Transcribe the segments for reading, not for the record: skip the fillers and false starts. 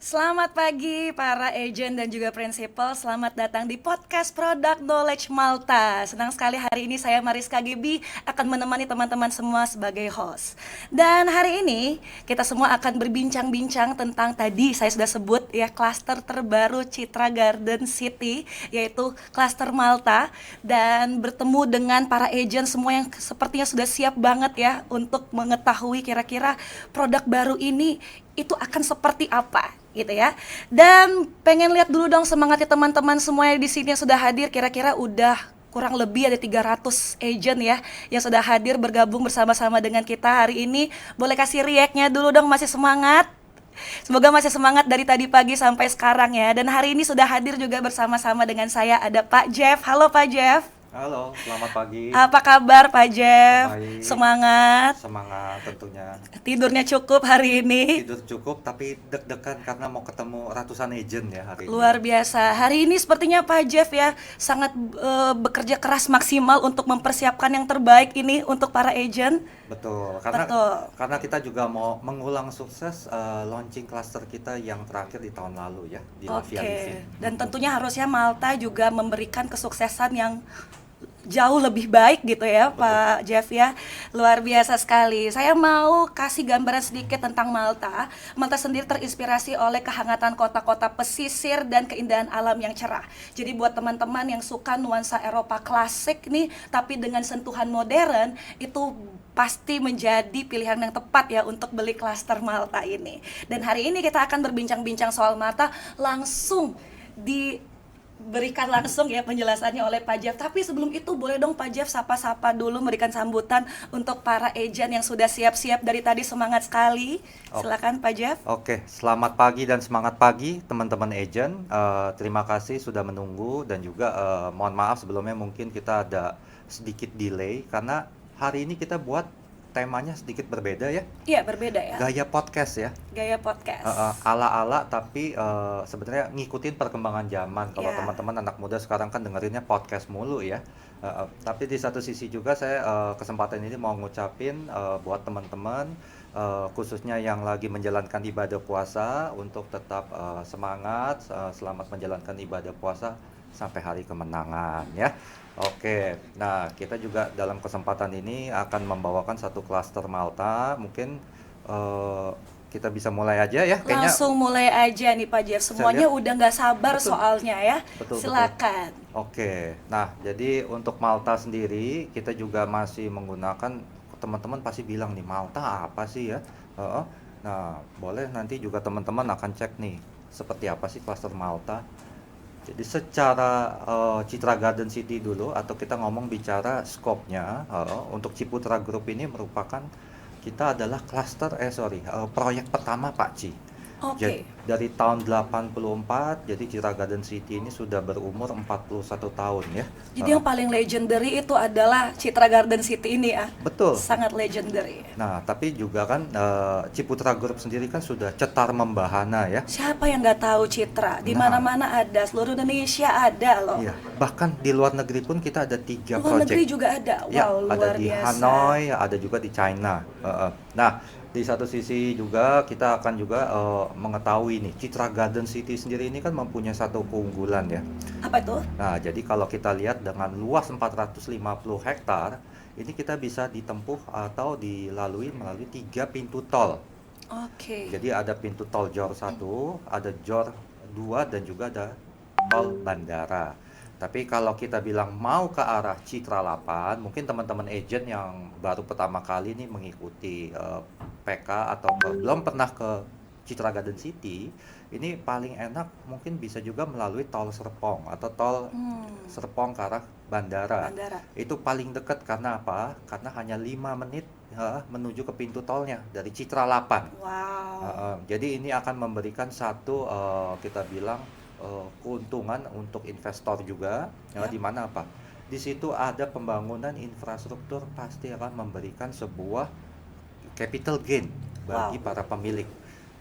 Selamat pagi para agent dan juga prinsipal. Selamat datang di podcast Product Knowledge Malta. Senang sekali hari ini saya Mariska Gibi akan menemani teman-teman semua sebagai host. Dan hari ini kita semua akan berbincang-bincang tentang tadi saya sudah sebut ya klaster terbaru Citra Garden City, yaitu klaster Malta, dan bertemu dengan para agent semua yang sepertinya sudah siap banget ya untuk mengetahui kira-kira produk baru ini itu akan seperti apa gitu ya. Dan pengen lihat dulu dong semangatnya teman-teman semua yang di sini yang sudah hadir. Kira-kira udah kurang lebih ada 300 agent ya yang sudah hadir bergabung bersama-sama dengan kita hari ini. Boleh kasih react-nya dulu dong, masih semangat? Semoga masih semangat dari tadi pagi sampai sekarang ya. Dan hari ini sudah hadir juga bersama-sama dengan saya ada Pak Jeff. Halo Pak Jeff. Halo, selamat pagi. Apa kabar Pak Jeff? Baik, Semangat? semangat tentunya. Tidurnya cukup hari ini? Tidur cukup tapi deg-degan karena mau ketemu ratusan agent ya hari ini. Luar biasa. Hari ini sepertinya Pak Jeff ya sangat bekerja keras maksimal untuk mempersiapkan yang terbaik ini untuk para agent. Betul, Betul. karena kita juga mau mengulang sukses launching cluster kita yang terakhir di tahun lalu ya di Oke. Lavia Living. Dan tentunya harusnya Malta juga memberikan kesuksesan yang jauh lebih baik gitu ya Betul. Pak Jeff ya. Luar biasa sekali. Saya mau kasih gambaran sedikit tentang Malta. Malta sendiri terinspirasi oleh kehangatan kota-kota pesisir dan keindahan alam yang cerah. Jadi buat teman-teman yang suka nuansa Eropa klasik nih tapi dengan sentuhan modern, itu pasti menjadi pilihan yang tepat ya untuk beli klaster Malta ini. Dan hari ini kita akan berbincang-bincang soal Malta langsung diberikan langsung ya penjelasannya oleh Pak Jeff. Tapi sebelum itu boleh dong Pak Jeff sapa-sapa dulu, memberikan sambutan untuk para agent yang sudah siap-siap dari tadi, semangat sekali. Oh. Silakan Pak Jeff. Oke, selamat pagi dan semangat pagi teman-teman agent. Terima kasih sudah menunggu dan juga mohon maaf sebelumnya mungkin kita ada sedikit delay karena hari ini kita buat temanya sedikit berbeda ya. Iya, berbeda ya. Gaya podcast ya. Gaya podcast. Ala-ala tapi sebenarnya ngikutin perkembangan zaman. Kalau Ya. teman-teman anak muda sekarang kan dengerinnya podcast mulu ya. Tapi di satu sisi juga saya kesempatan ini mau ngucapin buat teman-teman khususnya yang lagi menjalankan ibadah puasa untuk tetap semangat, selamat menjalankan ibadah puasa sampai hari kemenangan ya. Oke, nah kita juga dalam kesempatan ini akan membawakan satu klaster Malta. Mungkin kita bisa mulai aja ya. Kayaknya Langsung mulai aja nih Pak Jeff. Semuanya lihat- udah nggak sabar Betul. soalnya ya. Betul. Silakan. Oke, nah jadi untuk Malta sendiri kita juga masih menggunakan, teman-teman pasti bilang nih Malta apa sih ya? Heeh. Nah boleh nanti juga teman-teman akan cek nih seperti apa sih klaster Malta. Jadi secara Citra Garden City dulu atau kita ngomong bicara skopnya untuk Ciputra Group ini merupakan kita adalah proyek pertama Pak Ci. Oke. Dari tahun 84, jadi Citra Garden City ini sudah berumur 41 tahun ya. Jadi yang paling legendary itu adalah Citra Garden City ini ya. Betul. Sangat legendary. Nah, tapi juga kan Ciputra Group sendiri kan sudah cetar membahana ya. Siapa yang nggak tahu Citra? Di Nah. mana-mana ada, seluruh Indonesia ada loh. Iya, bahkan di luar negeri pun kita ada 3 Luar negeri project. juga ada. Wow, Ya, luar ada di biasa. Hanoi, ada juga di China. Nah, di satu sisi juga kita akan juga mengetahui nih, Citra Garden City sendiri ini kan mempunyai satu keunggulan ya. Apa itu? Nah, jadi kalau kita lihat dengan luas 450 hektar, ini kita bisa ditempuh atau dilalui melalui 3 pintu tol. Oke. Jadi ada pintu tol Jor 1, ada Jor 2, dan juga ada tol bandara. Tapi kalau kita bilang mau ke arah Citra 8, mungkin teman-teman agent yang baru pertama kali nih mengikuti PK atau belum pernah ke Citra Garden City, ini paling enak mungkin bisa juga melalui tol Serpong atau tol Serpong ke arah bandara. Bandara. Itu paling dekat karena apa? Karena hanya 5 menit menuju ke pintu tolnya dari Citra 8. Wow. Jadi ini akan memberikan satu kita bilang keuntungan untuk investor juga, Ya. di mana apa? Di situ ada pembangunan infrastruktur pasti akan memberikan sebuah capital gain bagi Wow. para pemilik.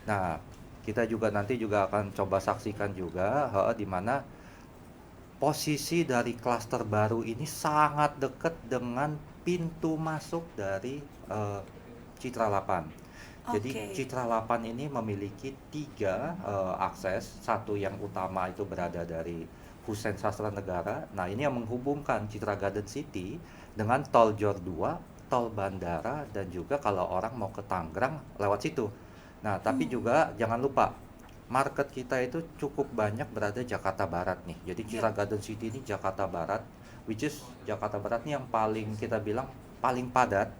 Nah, kita juga nanti juga akan coba saksikan juga di mana posisi dari klaster baru ini sangat dekat dengan pintu masuk dari Citra 8. Jadi Oke. Citra 8 ini memiliki 3 akses, satu yang utama itu berada dari Hussein Sastra Negara. Nah, ini yang menghubungkan Citra Garden City dengan tol Jor 2, tol bandara, dan juga kalau orang mau ke Tangerang lewat situ. Nah, tapi juga jangan lupa market kita itu cukup banyak berada Jakarta Barat nih. Jadi Citra Ya. Garden City ini Jakarta Barat, which is Jakarta Barat ini yang paling kita bilang paling padat.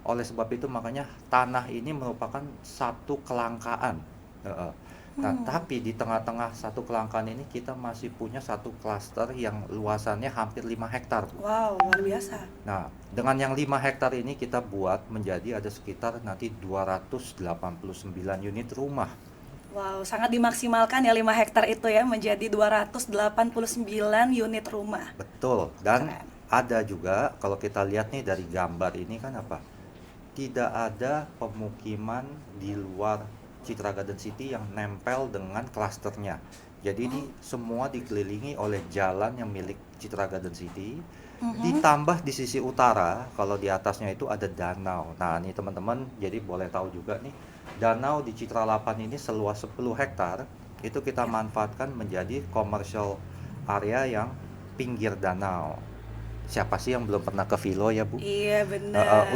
Oleh sebab itu makanya tanah ini merupakan satu kelangkaan. Nah, tapi di tengah-tengah satu kelangkaan ini kita masih punya satu klaster yang luasannya hampir 5 hektar, Bu. Wow, luar biasa. Nah, dengan yang 5 hektar ini kita buat menjadi ada sekitar nanti 289 unit rumah. Wow, sangat dimaksimalkan ya 5 hektar itu ya menjadi 289 unit rumah. Betul. Dan Keren. ada juga kalau kita lihat nih dari gambar ini kan apa? Tidak ada pemukiman di luar Citra Garden City yang nempel dengan klasternya. Jadi ini semua dikelilingi oleh jalan yang milik Citra Garden City. Ditambah di sisi utara, kalau di atasnya itu ada danau. Nah, ini teman-teman jadi boleh tahu juga nih, danau di Citra 8 ini seluas 10 hektar, itu kita Ya. manfaatkan menjadi commercial area yang pinggir danau. Siapa sih yang belum pernah ke Vilo ya, Bu? Iya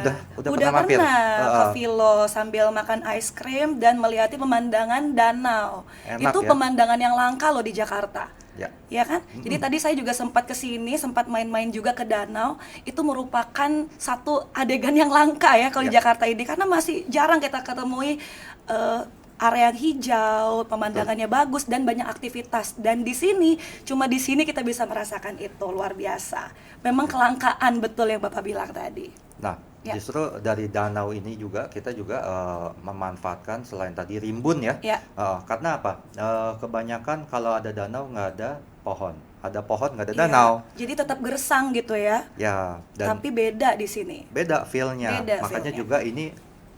Udah Udah pernah mampir? pernah ke Vilo sambil makan ice cream dan melihat pemandangan danau. Enak Itu ya? pemandangan yang langka loh di Jakarta. Ya. Ya kan? Jadi tadi saya juga sempat ke sini, sempat main-main juga ke danau. Itu merupakan satu adegan yang langka ya kalau di Ya. Jakarta ini karena masih jarang kita ketemui area yang hijau, pemandangannya bagus dan banyak aktivitas. Dan cuma di sini kita bisa merasakan itu luar biasa. Memang kelangkaan betul yang Bapak bilang tadi. Nah, Ya. justru dari danau ini juga kita juga memanfaatkan selain tadi rimbun ya. Ya. Karena apa? Kebanyakan kalau ada danau nggak ada pohon. Ada pohon nggak ada Iya. danau. Jadi tetap gersang gitu ya. Ya, dan Tapi beda di sini. beda feel-nya. Beda Makanya feel-nya. juga ini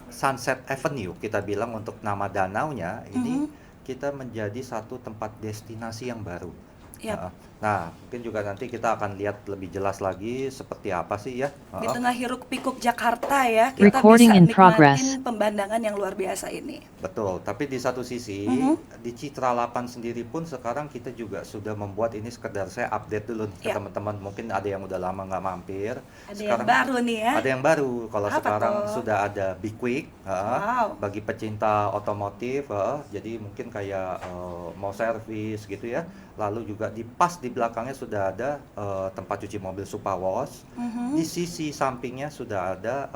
Sunset Avenue kita bilang untuk nama danaunya ini kita menjadi satu tempat destinasi yang baru. Yap. Nah, mungkin juga nanti kita akan lihat lebih jelas lagi seperti apa sih ya. Di tengah hiruk pikuk Jakarta ya, kita Recording bisa in progress. nikmatin pemandangan yang luar biasa ini. Betul, tapi di satu sisi di Citra 8 sendiri pun sekarang kita juga sudah membuat ini sekedar saya update dulu nih ke Ya. teman-teman, mungkin ada yang udah lama nggak mampir. Ada yang baru nih ya. Ada yang baru. Kalau Apa sekarang tuh? sudah ada Be Quick, Wow. bagi pecinta otomotif, jadi mungkin kayak mau servis gitu ya. Lalu juga pas di belakangnya sudah ada tempat cuci mobil Superwash. Di sisi sampingnya sudah ada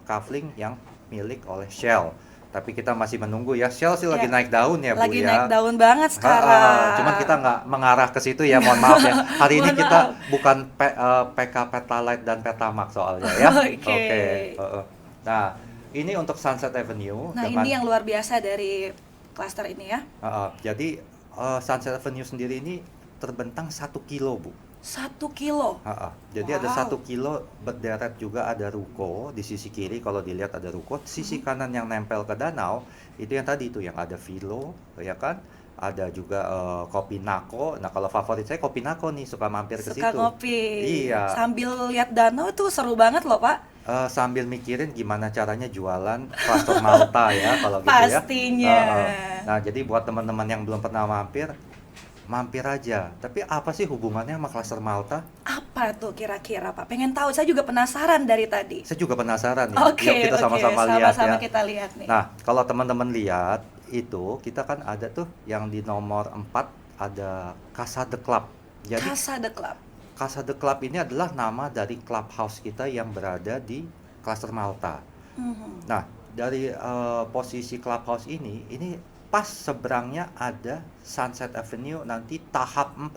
kafling yang milik oleh Shell. Tapi kita masih menunggu ya. Shell sih lagi Ya. naik daun ya, Bu Lagi ya. naik daun banget sekarang. Cuman kita nggak mengarah ke situ ya, mohon maaf ya. Hari ini Mohon kita maaf. bukan PK Petalite dan Petamax soalnya ya. Oke. Nah, ini untuk Sunset Avenue Nah, dengan ini yang luar biasa dari klaster ini ya. jadi Sunset Avenue sendiri ini terbentang 1 kilo, Bu. 1 kilo. Jadi ada Wow. 1 kilo berderet juga ada ruko di sisi kiri, kalau dilihat ada ruko. Sisi kanan yang nempel ke danau itu yang tadi itu yang ada Vilo, ya kan? Ada juga Kopi Nako. Nah, kalau favorit saya Kopi Nako nih, suka mampir ke Suka situ. ngopi. Iya. Sambil lihat danau itu seru banget loh, Pak. Sambil mikirin gimana caranya jualan Cluster Malta ya kalau gitu ya. Pastinya. Nah, jadi buat teman-teman yang belum pernah mampir aja. Tapi apa sih hubungannya sama Cluster Malta? Apa tuh kira-kira, Pak? Pengen tahu, saya juga penasaran dari tadi. Saya juga penasaran nih. Oke, Yuk kita sama-sama lihat sama-sama ya. kita lihat nih. Nah, kalau teman-teman lihat itu kita kan ada tuh yang di nomor 4 ada Casa de Club. Jadi Casa de Club. Casa de Club ini adalah nama dari clubhouse kita yang berada di Cluster Malta. Nah, dari posisi Clubhouse ini pas seberangnya ada Sunset Avenue nanti tahap 4.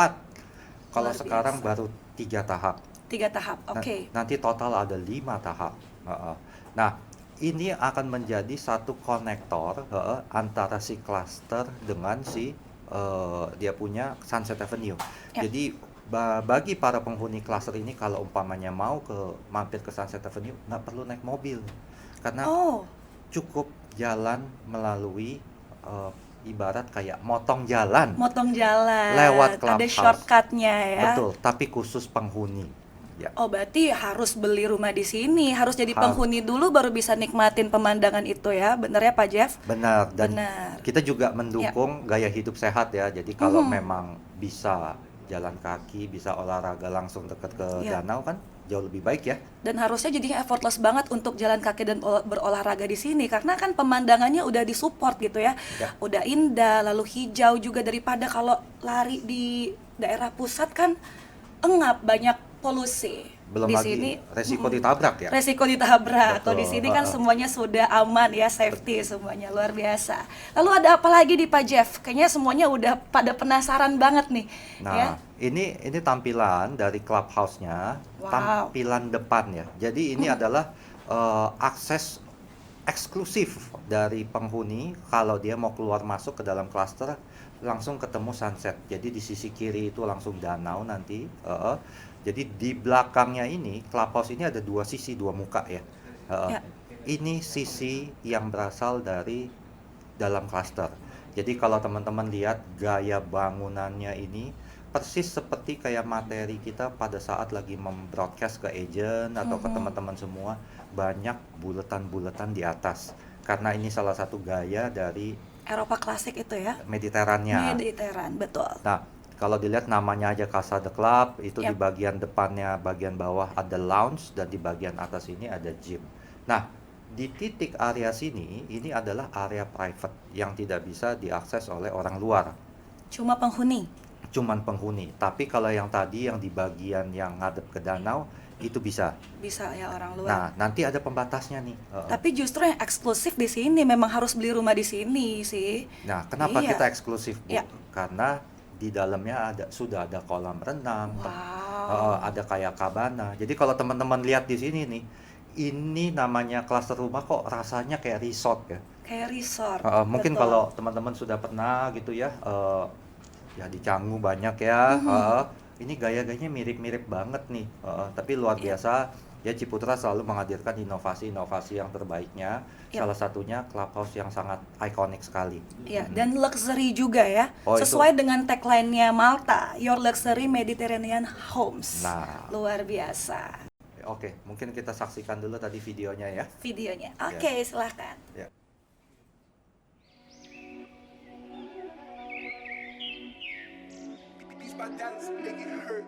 Kalau Luar sekarang biasa. baru 3 tahap. 3 tahap, Nah, oke. nanti total ada 5 tahap. Heeh. Nah, ini akan menjadi satu konektor antara si cluster dengan si dia punya Sunset Avenue. Ya. Jadi bagi para penghuni cluster ini kalau umpamanya mau mampir ke Sunset Avenue nggak perlu naik mobil karena Oh, cukup jalan melalui ibarat kayak motong jalan motong jalan. lewat Ada Clubhouse. shortcutnya ya. Betul, tapi khusus penghuni. Ya, Oh, berarti harus beli rumah di sini, harus jadi Har- penghuni dulu baru bisa nikmatin pemandangan itu ya. Bener ya Pak Jeff? benar. Dan Benar. kita juga mendukung gaya hidup sehat ya. Jadi kalau memang bisa jalan kaki, bisa olahraga langsung dekat ke Ya. danau kan jauh lebih baik ya. Dan harusnya jadinya effortless banget untuk jalan kaki dan berolahraga di sini karena kan pemandangannya udah disupport gitu ya. Ya. Udah indah, lalu hijau juga daripada kalau lari di daerah pusat kan engap, banyak polusi. Belum Di lagi sini resiko ditabrak ya. resiko ditabrak. Kalau di Betul, sini kan heeh. semuanya sudah aman ya, safety semuanya luar biasa. Lalu ada apa lagi di Pak Jeff? Kayaknya semuanya udah pada penasaran banget nih. Nah, Ya. ini tampilan dari clubhouse-nya, Wow. tampilan depan ya. Jadi ini adalah akses eksklusif dari penghuni kalau dia mau keluar masuk ke dalam cluster langsung ketemu sunset. Jadi di sisi kiri itu langsung danau nanti. Jadi di belakangnya ini clubhouse ini ada 2 sisi, 2 muka ya. Ya. Ini sisi yang berasal dari dalam cluster. Jadi kalau teman-teman lihat gaya bangunannya ini persis seperti kayak materi kita pada saat lagi membroadcast ke agent atau ke teman-teman semua, banyak buletan-buletan di atas. Karena ini salah satu gaya dari Eropa klasik itu ya. Mediterannya. Mediteran, betul. Nah, kalau dilihat namanya aja Casa de Club, itu di Yap. bagian depannya, bagian bawah ada lounge dan di bagian atas ini ada gym. Nah, di titik area sini, ini adalah area private yang tidak bisa diakses oleh orang luar, Cuma penghuni. cuman penghuni. Tapi kalau yang tadi yang di bagian yang ngadep ke danau, itu bisa. Bisa ya orang luar. Nah, nanti ada pembatasnya nih. Tapi justru yang eksklusif di sini memang harus beli rumah di sini sih. Nah, kenapa Iya. kita eksklusif, Bu? Iya. Karena di dalamnya sudah ada kolam renang, Wow. ada kayak kabana. Jadi kalau teman-teman lihat di sini nih, ini namanya klaster rumah kok rasanya kayak resort ya. Kayak resort. Mungkin betul. kalau teman-teman sudah pernah gitu ya, ya di Canggu banyak ya. Ini gaya-gayanya mirip-mirip banget nih. Tapi luar Iya. biasa. Ya Ciputra selalu menghadirkan inovasi-inovasi yang terbaiknya. Iya. Salah satunya clubhouse yang sangat ikonik sekali. Ya, dan luxury juga ya. Oh, Sesuai dengan tagline-nya Malta, Your Luxury Mediterranean Homes. Nah. Luar biasa Oke, mungkin kita saksikan dulu tadi videonya ya. videonya. Oke, silahkan. Ya. These my doubts make it hurt.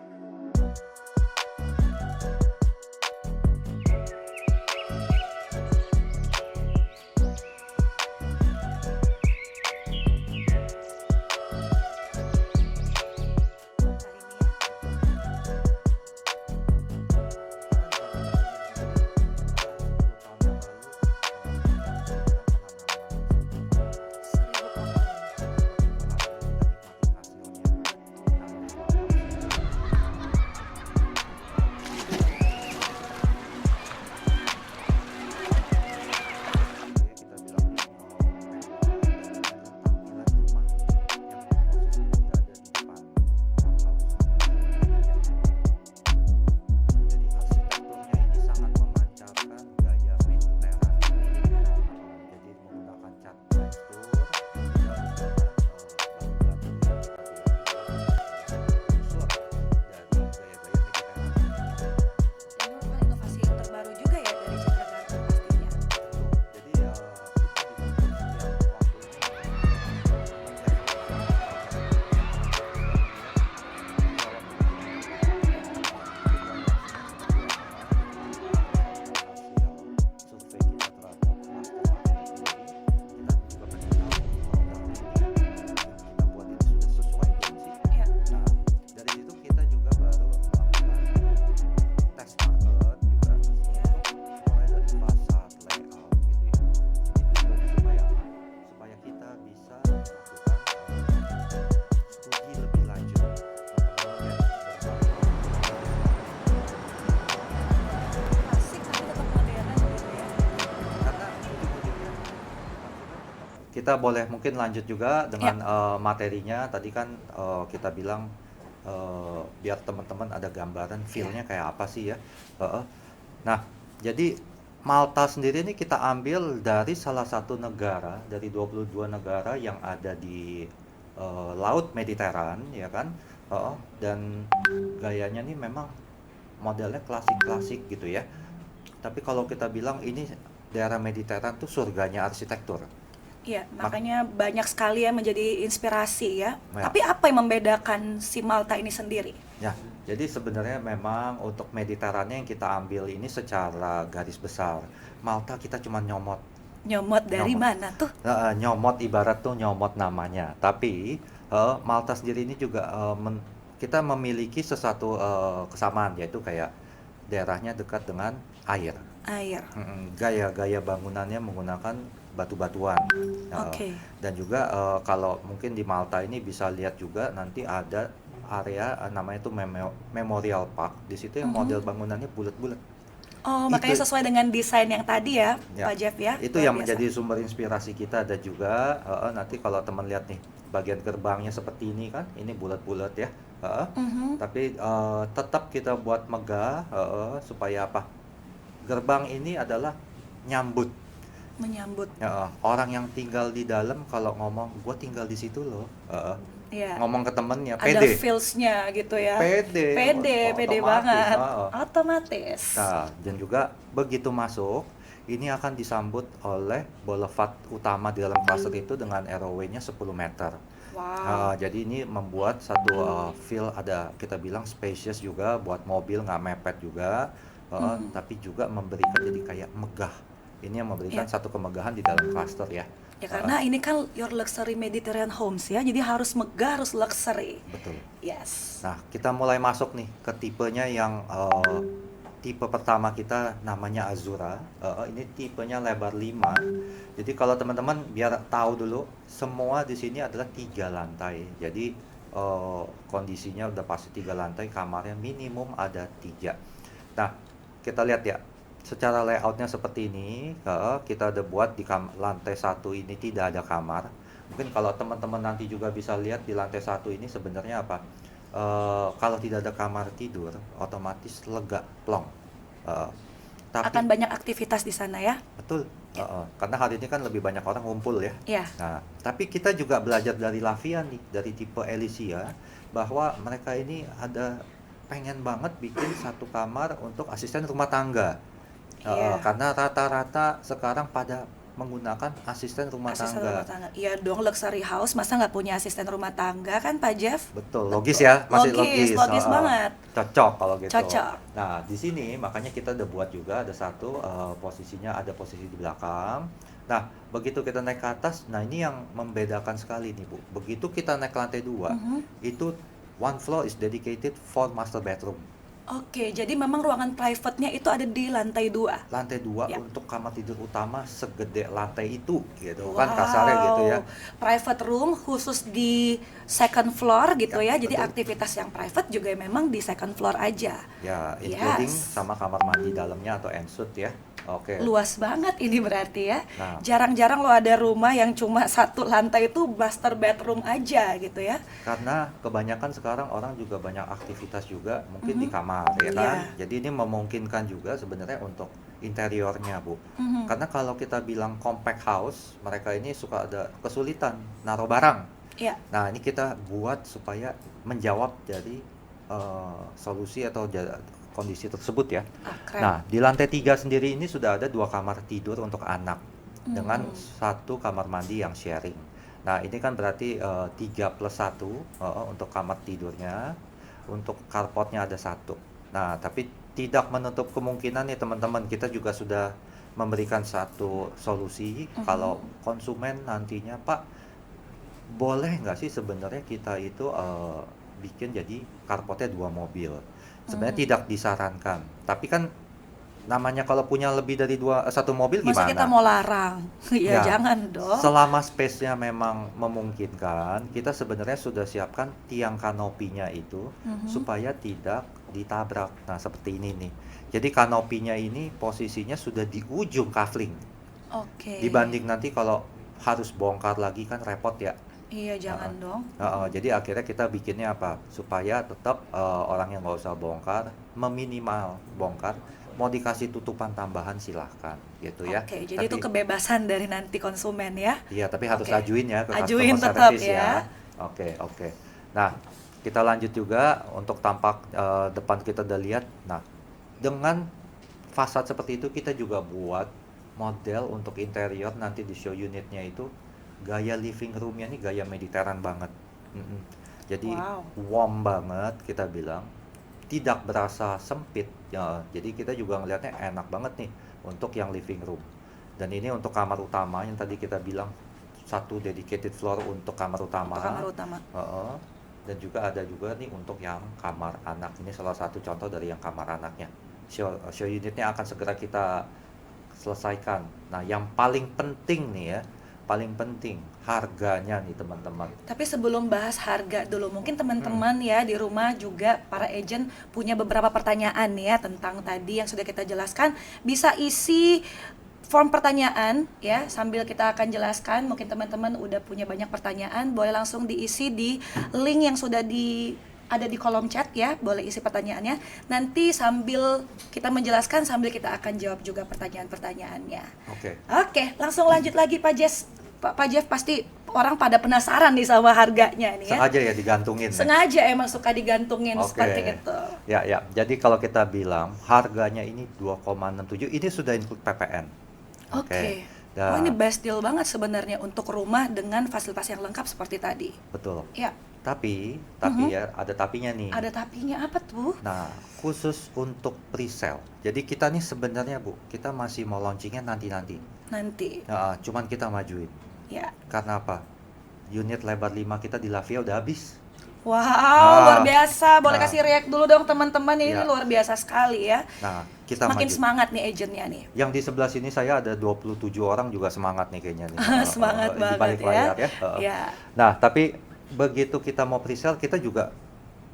kita boleh mungkin lanjut juga Ya, dengan materinya. Tadi kan kita bilang biar teman-teman ada gambaran ya. feel-nya kayak apa sih ya. Heeh. Nah, jadi Malta sendiri ini kita ambil dari salah satu negara dari 22 negara yang ada di Laut Mediteran, ya kan? Heeh. Dan gayanya nih memang modelnya klasik-klasik gitu ya. Tapi kalau kita bilang ini daerah Mediteran tuh surganya arsitektur. Iya, Mak makanya banyak sekali yang menjadi inspirasi ya. ya, Tapi apa yang membedakan si Malta ini sendiri? ya, jadi sebenarnya memang untuk Mediterannya yang kita ambil ini secara garis besar. Malta kita cuma nyomot, Nyomot dari nyomot. mana tuh? Nyomot ibarat tuh nyomot namanya. Tapi Malta sendiri ini juga kita memiliki sesuatu kesamaan, yaitu kayak daerahnya dekat dengan air. Air. Gaya-gaya bangunannya menggunakan batu-batuan. Oke. Dan juga kalau mungkin di Malta ini bisa lihat juga nanti ada area namanya itu Memorial Park. Di situ yang model Mhm. bangunannya bulat-bulat. Oh, makanya Itu sesuai dengan desain yang tadi ya, ya, Pak Jeff ya. itu Luar yang biasa. menjadi sumber inspirasi kita. Ada juga nanti kalau teman lihat nih bagian gerbangnya seperti ini kan, ini bulat-bulat ya. Mhm. Tapi tetap kita buat megah supaya apa? Gerbang ini adalah nyambut. Menyambut. Orang yang tinggal di dalam kalau ngomong, gue tinggal di situ loh. Ya. Ngomong ke temennya, Ada pede, feels-nya gitu ya. pede, Pede otomatis. banget. Otomatis. Nah, dan juga begitu masuk, ini akan disambut oleh boulevard utama di dalam cluster itu dengan ROW-nya 10 meter. Wow. Jadi ini membuat satu feel ada kita bilang spacious juga buat mobil nggak mepet juga, tapi juga memberikan jadi kayak megah. Ini yang memberikan Ya. satu kemegahan di dalam cluster ya. Ya karena ini kan your luxury Mediterranean homes ya, jadi harus megah, harus luxury. Betul. Yes. Nah, kita mulai masuk nih ke tipenya yang tipe pertama kita namanya Azura. Ini tipenya lebar 5. Jadi kalau teman-teman biar tahu dulu, semua di sini adalah 3 lantai. Jadi kondisinya udah pasti 3 lantai, kamarnya minimum ada 3. Nah, kita lihat ya, secara layoutnya seperti ini. Kita udah buat di lantai 1 ini tidak ada kamar. Mungkin kalau teman-teman nanti juga bisa lihat di lantai 1 ini sebenarnya apa? Kalau tidak ada kamar tidur, otomatis lega, plong. Tapi Akan banyak aktivitas di sana ya. betul, karena hari ini kan lebih banyak orang ngumpul ya. Ya. Nah, tapi kita juga belajar dari Lavia nih, dari tipe Elysia, bahwa mereka ini ada pengen banget bikin satu kamar untuk asisten rumah tangga. Iya. Karena rata-rata sekarang pada menggunakan asisten rumah Asisten tangga. rumah tangga. Iya dong, luxury house masa nggak punya asisten rumah tangga kan Pak Jeff? Betul, logis ya, masih logis. Logis banget. Cocok kalau gitu. Cocok. Nah, di sini makanya kita udah buat juga ada satu posisinya, ada posisi di belakang. Nah, begitu kita naik ke atas, nah ini yang membedakan sekali nih Bu. Begitu kita naik ke lantai 2, itu one floor is dedicated for master bedroom. Oke, jadi memang ruangan private-nya itu ada di lantai 2. Lantai 2 Ya. untuk kamar tidur utama segede lantai itu gitu kan kasarnya gitu ya. Private room khusus di second floor gitu Ya, ya. Jadi betul. aktivitas yang private juga memang di second floor aja. Ya, including Yes. sama kamar mandi dalamnya atau ensuite ya. Oke. Luas banget ini berarti ya. Nah. Jarang-jarang lo ada rumah yang cuma satu lantai itu master bedroom aja gitu ya. Karena kebanyakan sekarang orang juga banyak aktivitas juga mungkin di kamar ya kan. Iya. Jadi ini memungkinkan juga sebenarnya untuk interiornya Bu. Mhm. Karena kalau kita bilang compact house, mereka ini suka ada kesulitan naruh barang. Iya. Nah, ini kita buat supaya menjawab dari solusi atau kondisi tersebut ya. Keren. Nah, di lantai 3 sendiri ini sudah ada 2 kamar tidur untuk anak dengan 1 kamar mandi yang sharing. Nah, ini kan berarti 3+1 untuk kamar tidurnya, untuk carportnya ada 1. Nah, tapi tidak menutup kemungkinan nih teman-teman, kita juga sudah memberikan satu solusi kalau konsumen nantinya, Pak, boleh nggak sih sebenarnya kita itu bikin jadi carportnya 2 mobil. Sebenarnya tidak disarankan, tapi kan namanya kalau punya lebih dari 1 mobil Masa kita gimana? mau larang? Ya, Ya, jangan dong. selama space-nya memang memungkinkan, kita sebenarnya sudah siapkan tiang kanopinya itu supaya tidak ditabrak. Nah, seperti ini nih. Jadi kanopinya ini posisinya sudah di ujung kafling. Oke. Dibanding nanti kalau harus bongkar lagi kan repot ya. Iya, jangan dong. Jadi akhirnya kita bikinnya apa? Supaya tetap orang yang nggak usah bongkar, meminimal bongkar, mau dikasih tutupan tambahan silahkan gitu ya. Oke, jadi itu Tapi kebebasan dari nanti konsumen ya. iya, tapi harus Oke. ajuin ya ke Ajuin customer tetap service ya. Oke, oke. Nah, kita lanjut juga untuk tampak depan kita udah lihat. Nah, dengan fasad seperti itu kita juga buat model untuk interior nanti di show unitnya itu gaya living roomnya nih gaya Mediterranean banget. Mm-mm. Jadi Wow. warm banget kita bilang, tidak berasa sempit ya. Jadi kita juga ngelihatnya enak banget nih untuk yang living room. Dan ini untuk kamar utama yang tadi kita bilang satu dedicated floor untuk kamar utama. Untuk kamar utama. Heeh. Dan juga ada juga nih untuk yang kamar anak. Ini salah satu contoh dari yang kamar anaknya. Show unitnya akan segera kita selesaikan. Nah, yang paling penting nih ya, paling penting harganya nih teman-teman. Tapi sebelum bahas harga dulu, mungkin teman-teman ya di rumah juga para agent punya beberapa pertanyaan nih ya tentang tadi yang sudah kita jelaskan. Bisa isi form pertanyaan ya sambil kita akan jelaskan. Mungkin teman-teman udah punya banyak pertanyaan, boleh langsung diisi di link yang sudah ada di kolom chat ya, boleh isi pertanyaannya. Nanti sambil kita menjelaskan, sambil kita akan jawab juga pertanyaan-pertanyaannya. Oke. Oke, langsung lanjut lagi Pak Jess. Pak Jeff, pasti orang pada penasaran nih sama harganya nih ya. Sengaja ya digantungin. ya? Sengaja emang suka digantungin Oke. seperti itu. Ya. Jadi kalau kita bilang harganya ini 2,67, ini sudah include PPN. Oke. Nah, Oh, ini best deal banget sebenarnya untuk rumah dengan fasilitas yang lengkap seperti tadi. betul. Ya, Tapi ya ada tapinya nih. ada tapinya apa tuh? Nah, khusus untuk pre-sale. Jadi kita nih sebenarnya Bu, kita masih mau launchingnya nanti-nanti. Nanti. Cuman kita majuin. Ya. Karena apa? Unit lebar 5 kita di Lavia udah habis. Wow, luar biasa. Boleh Nah. kasih react dulu dong teman-teman, ini Ya. luar biasa sekali ya. Nah, kita Makin maju. semangat nih agentnya nih. Yang di sebelah sini saya ada 27 orang juga semangat nih kayaknya nih. Semangat Di balik banget layar ya. ya. Ya. Nah, tapi begitu kita mau pre-sale kita juga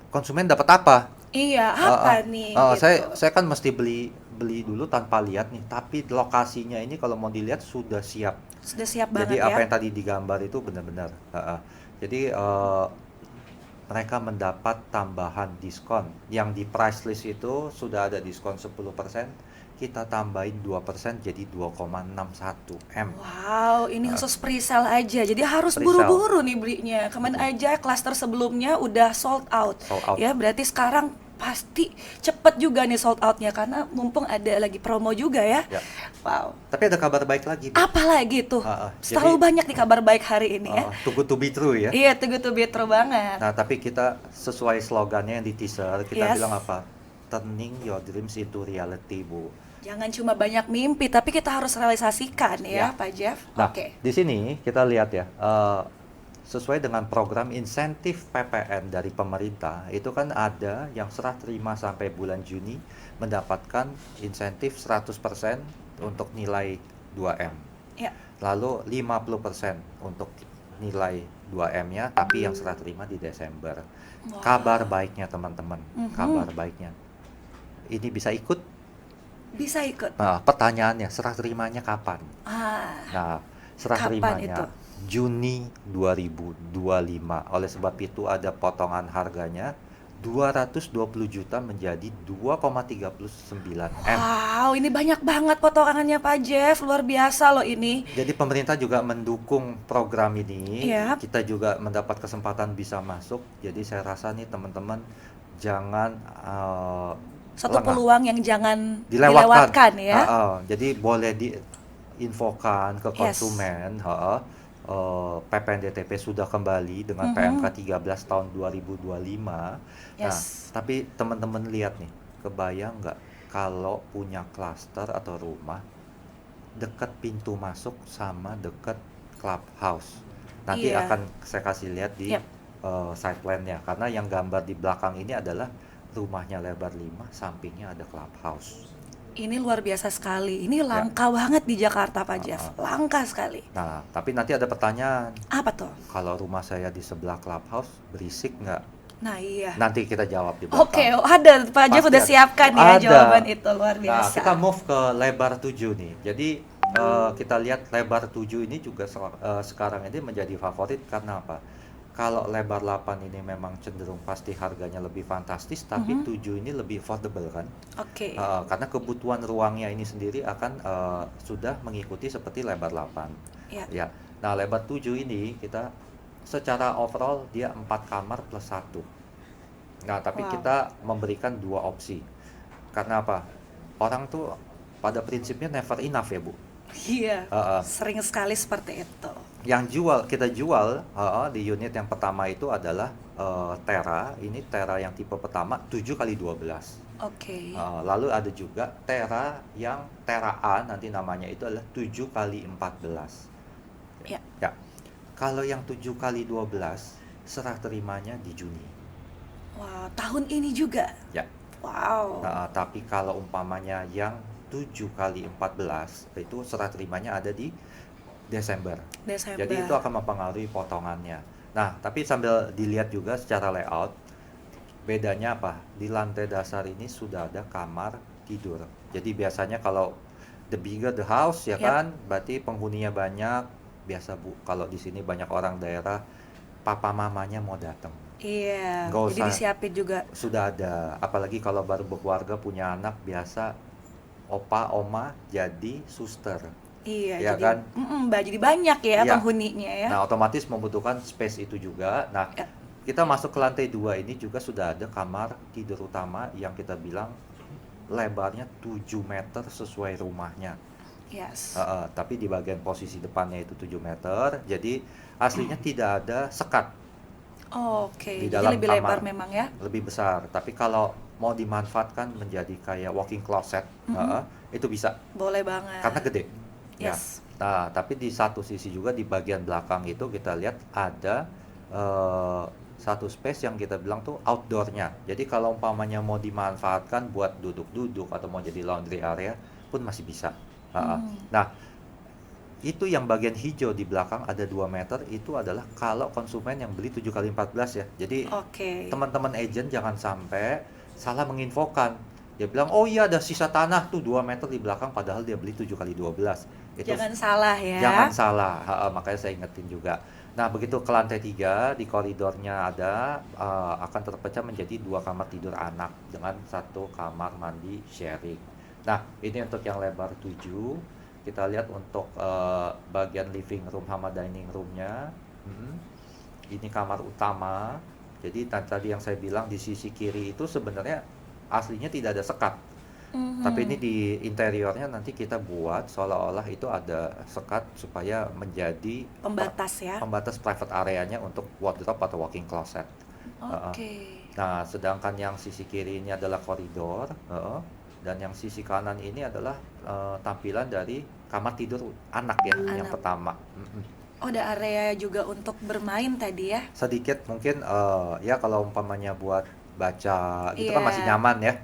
konsumen dapat apa? Iya, apa nih? Gitu. Saya kan mesti beli dulu tanpa lihat nih, tapi lokasinya ini kalau mau dilihat sudah siap. Sudah siap Jadi banget apa ya. yang tadi digambar itu benar-benar. Jadi mereka mendapat tambahan diskon. Yang di price list itu sudah ada diskon 10%, kita tambahin 2% jadi 2,61 M. Wow, ini khusus pre-sale aja. Jadi harus Pre-sale. buru-buru nih belinya. Kemarin aja klaster sebelumnya udah sold out. Sold out. Ya, berarti sekarang pasti cepet juga nih sold outnya karena mumpung ada lagi promo juga ya. Ya. Wow. Tapi ada kabar baik lagi. Bu. Apa lagi tuh? Selalu jadi- banyak nih kabar baik hari ini ya. Too good to be true ya. Iya, too good to be true banget. Nah, tapi kita sesuai slogannya yang di teaser, kita Yes. bilang apa? Turning your dreams into reality, Bu. Jangan cuma banyak mimpi, tapi kita harus realisasikan ya, Ya. Pak Jeff. Nah, Oke. di sini kita lihat ya, sesuai dengan program insentif PPN dari pemerintah, itu kan ada yang serah terima sampai bulan Juni mendapatkan insentif 100% untuk nilai 2M. Ya. Lalu 50% untuk nilai 2M-nya, tapi yang serah terima di Desember. Wow. Kabar baiknya teman-teman, Mhm. kabar baiknya. Ini bisa ikut. Bisa ikut. Nah, pertanyaannya, serah terimanya kapan? Nah, serah Kapan terimanya itu? Juni 2025. Oleh sebab itu ada potongan harganya 220 juta menjadi 2,39 M. Wow, ini banyak banget potongannya Pak Jeff, luar biasa loh ini. Jadi pemerintah juga mendukung program ini. Iya. Kita juga mendapat kesempatan bisa masuk. Jadi saya rasa nih teman-teman jangan Satu lengah. peluang yang jangan Dilewatkan. dilewatkan ya. Jadi boleh diinfokan ke Yes. konsumen. PPN DTP sudah kembali dengan Mhm. PMK 13 tahun 2025. Nah, Yes. tapi teman-teman lihat nih, kebayang nggak kalau punya klaster atau rumah dekat pintu masuk sama dekat clubhouse. Nanti Iya. akan saya kasih lihat di Yep. side plan-nya, karena yang gambar di belakang ini adalah rumahnya lebar 5, sampingnya ada clubhouse. Ini luar biasa sekali. Ini langka banget di Jakarta Pak Jeff. Langka sekali. Nah, tapi nanti ada pertanyaan, Apa tuh? kalau rumah saya di sebelah clubhouse berisik nggak? Nah iya. Nanti kita jawab di belakang. Oke, ada Pak Jeff Pasti udah ada. siapkan ya Ada. jawaban itu, luar Nah, biasa. kita move ke lebar 7 nih. Jadi Kita lihat lebar 7 ini juga sekarang ini menjadi favorit karena apa? Kalau lebar 8 ini memang cenderung pasti harganya lebih fantastis, tapi 7 ini lebih affordable kan? Oke. Karena kebutuhan ruangnya ini sendiri akan sudah mengikuti seperti lebar 8. Ya. Ya. Nah, lebar 7 ini kita secara overall dia 4 kamar plus 1. Nah, tapi Wow. kita memberikan 2 opsi. Karena apa? Orang tuh pada prinsipnya never enough ya, Bu. Iya. Heeh. Sering sekali seperti itu. Yang kita jual di unit yang pertama itu adalah Tera. Ini Tera yang tipe pertama 7 kali 12. Oke. Lalu ada juga Tera yang Tera A, nanti namanya itu adalah 7 kali 14. Ya. Ya. Kalau yang 7 kali 12 serah terimanya di Juni. Wow, tahun ini juga. Ya. Wow. Tapi kalau umpamanya yang 7 kali 14 itu serah terimanya ada di Desember. Jadi itu akan mempengaruhi potongannya. Nah, tapi sambil dilihat juga secara layout, bedanya apa? Di lantai dasar ini sudah ada kamar tidur. Jadi biasanya kalau the bigger the house ya Yap. kan, berarti penghuninya banyak. Biasa Bu, kalau di sini banyak orang daerah, papa mamanya mau datang. Iya. Nggak Jadi usah. disiapin juga. Sudah ada, apalagi kalau baru berkeluarga punya anak, biasa opa oma jadi suster. Iya, Ya jadi kan? jadi banyak ya Iya. penghuninya ya. Nah, otomatis membutuhkan space itu juga. Nah, Ya. kita masuk ke lantai 2 ini juga sudah ada kamar tidur utama yang kita bilang lebarnya 7 meter sesuai rumahnya. Yes. Tapi di bagian posisi depannya itu 7 meter, jadi aslinya tidak ada sekat Oke, di jadi dalam lebih lebar kamar. memang ya. Lebih besar. Tapi kalau mau dimanfaatkan menjadi kayak walk-in closet, itu bisa Boleh banget. karena gede. Ya. Yes. Nah, tapi di satu sisi juga di bagian belakang itu kita lihat ada satu space yang kita bilang tuh outdoornya. Jadi kalau umpamanya mau dimanfaatkan buat duduk-duduk atau mau jadi laundry area pun masih bisa. Nah, itu yang bagian hijau di belakang ada 2 meter itu adalah kalau konsumen yang beli 7 kali 14 ya. Jadi Oke. teman-teman agent jangan sampai salah menginfokan. Dia bilang, oh iya ada sisa tanah tuh 2 meter di belakang padahal dia beli 7 kali 12. Itu Jangan salah ya. jangan salah, makanya saya ingetin juga. Nah, begitu ke lantai 3, di koridornya ada akan terpecah menjadi 2 kamar tidur anak dengan 1 kamar mandi sharing. Nah, ini untuk yang lebar 7. Kita lihat untuk bagian living room sama dining roomnya. Ini kamar utama. Jadi tadi yang saya bilang di sisi kiri itu sebenarnya aslinya tidak ada sekat. Tapi ini di interiornya nanti kita buat seolah-olah itu ada sekat supaya menjadi Pembatas ya. pembatas private areanya untuk wardrobe atau walk-in closet. Oke. Nah, sedangkan yang sisi kiri ini adalah koridor, dan yang sisi kanan ini adalah tampilan dari kamar tidur anak ya, yang Anak. pertama. Oh, ada area juga untuk bermain tadi ya. Sedikit mungkin ya kalau umpamanya buat baca gitu kan Iya. masih nyaman ya.